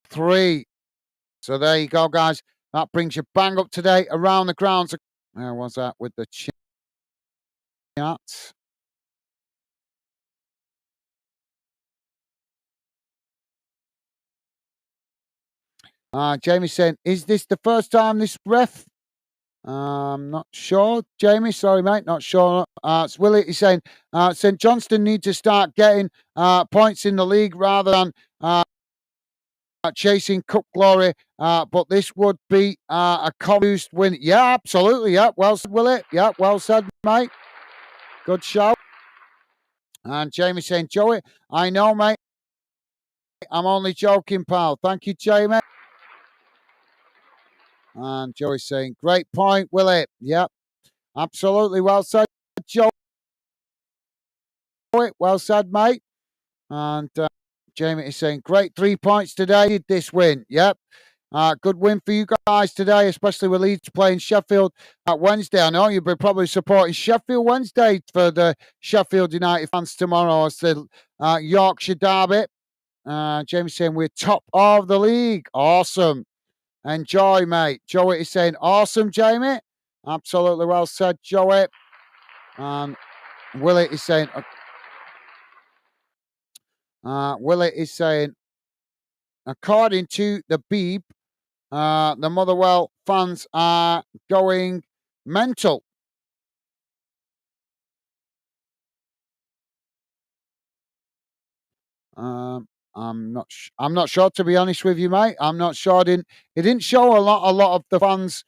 3. So there you go, guys. That brings you bang up today around the grounds. Where was that with the chat? Jamie saying, is this the first time this ref? Not sure, Jamie. Sorry, mate. Not sure. It's Willie. He's saying St. Johnstone need to start getting points in the league rather than chasing cup glory. But this would be a boost win. Yeah, absolutely. Yeah, well said, Willie. Yeah, well said, mate. Good shout. And Jamie saying, Joey, I know, mate. I'm only joking, pal. Thank you, Jamie. And Joey saying, great point, Willie. Yep, absolutely. Well said, Joey. Well said, mate. And Jamie is saying, great 3 points today. This win. Yep. Good win for you guys today, especially with Leeds playing Sheffield Wednesday. I know you'll be probably supporting Sheffield Wednesday for the Sheffield United fans tomorrow. It's the Yorkshire Derby. Jamie saying, we're top of the league. Awesome. Enjoy, mate. Joey is saying, awesome, Jamie. Absolutely well said, Joey. And Willie is saying, according to the Beeb, the Motherwell fans are going mental. I'm not sure, to be honest with you, mate. I'm not sure. It didn't show a lot of the fans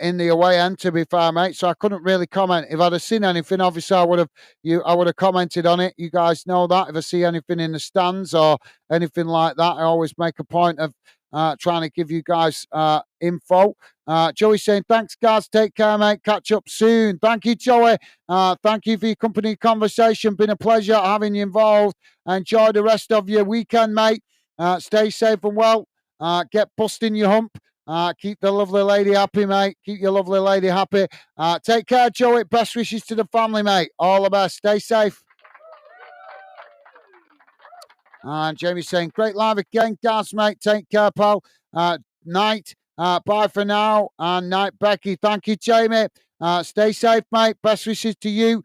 in the away end, to be fair, mate. So I couldn't really comment. If I'd have seen anything, obviously I would have commented on it. You guys know that. If I see anything in the stands or anything like that, I always make a point of trying to give you guys info. Joey saying, thanks, guys. Take care, mate. Catch up soon. Thank you, Joey. Thank you for your company conversation. Been a pleasure having you involved. Enjoy the rest of your weekend, mate. Stay safe and well. Get busting your hump. Keep the lovely lady happy, mate. Keep your lovely lady happy. Take care, Joey. Best wishes to the family, mate. All the best. Stay safe. And Jamie's saying, great live again, Gaz, mate. Take care, pal. Night. Bye for now. And night, Becky. Thank you, Jamie. Stay safe, mate. Best wishes to you.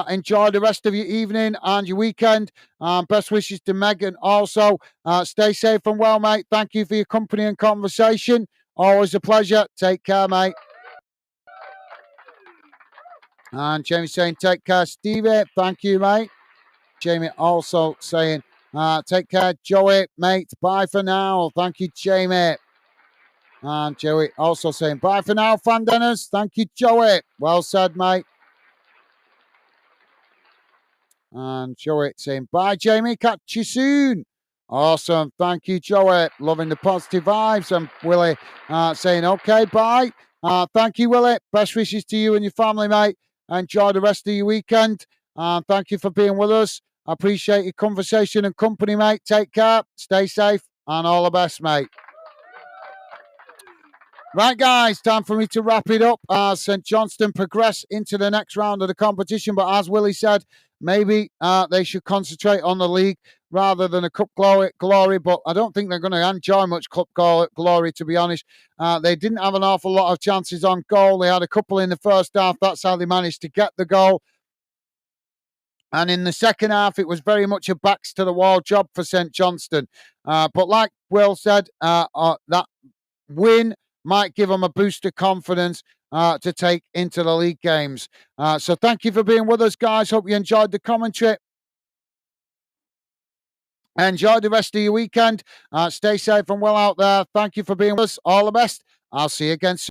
Enjoy the rest of your evening and your weekend. Best wishes to Megan also. Stay safe and well, mate. Thank you for your company and conversation. Always a pleasure. Take care, mate. And Jamie saying, take care, Stevie. Thank you, mate. Jamie also saying, take care, Joey, mate. Bye for now. Thank you, Jamie. And Joey also saying, bye for now, fan dinners. Thank you, Joey. Well said, mate. And Joey saying, bye, Jamie. Catch you soon. Awesome. Thank you, Joey. Loving the positive vibes. And Willie saying, okay, bye. Thank you, Willie. Best wishes to you and your family, mate. Enjoy the rest of your weekend. Thank you for being with us. I appreciate your conversation and company, mate. Take care. Stay safe. And all the best, mate. Right, guys, time for me to wrap it up as St. Johnstone progress into the next round of the competition. But as Willie said, maybe they should concentrate on the league rather than a cup glory. But I don't think they're going to enjoy much cup glory, to be honest. They didn't have an awful lot of chances on goal. They had a couple in the first half. That's how they managed to get the goal. And in the second half, it was very much a backs to the wall job for St. Johnstone. But like Will said, that win might give them a boost of confidence to take into the league games. So thank you for being with us, guys. Hope you enjoyed the commentary. Enjoy the rest of your weekend. Stay safe and well out there. Thank you for being with us. All the best. I'll see you again soon.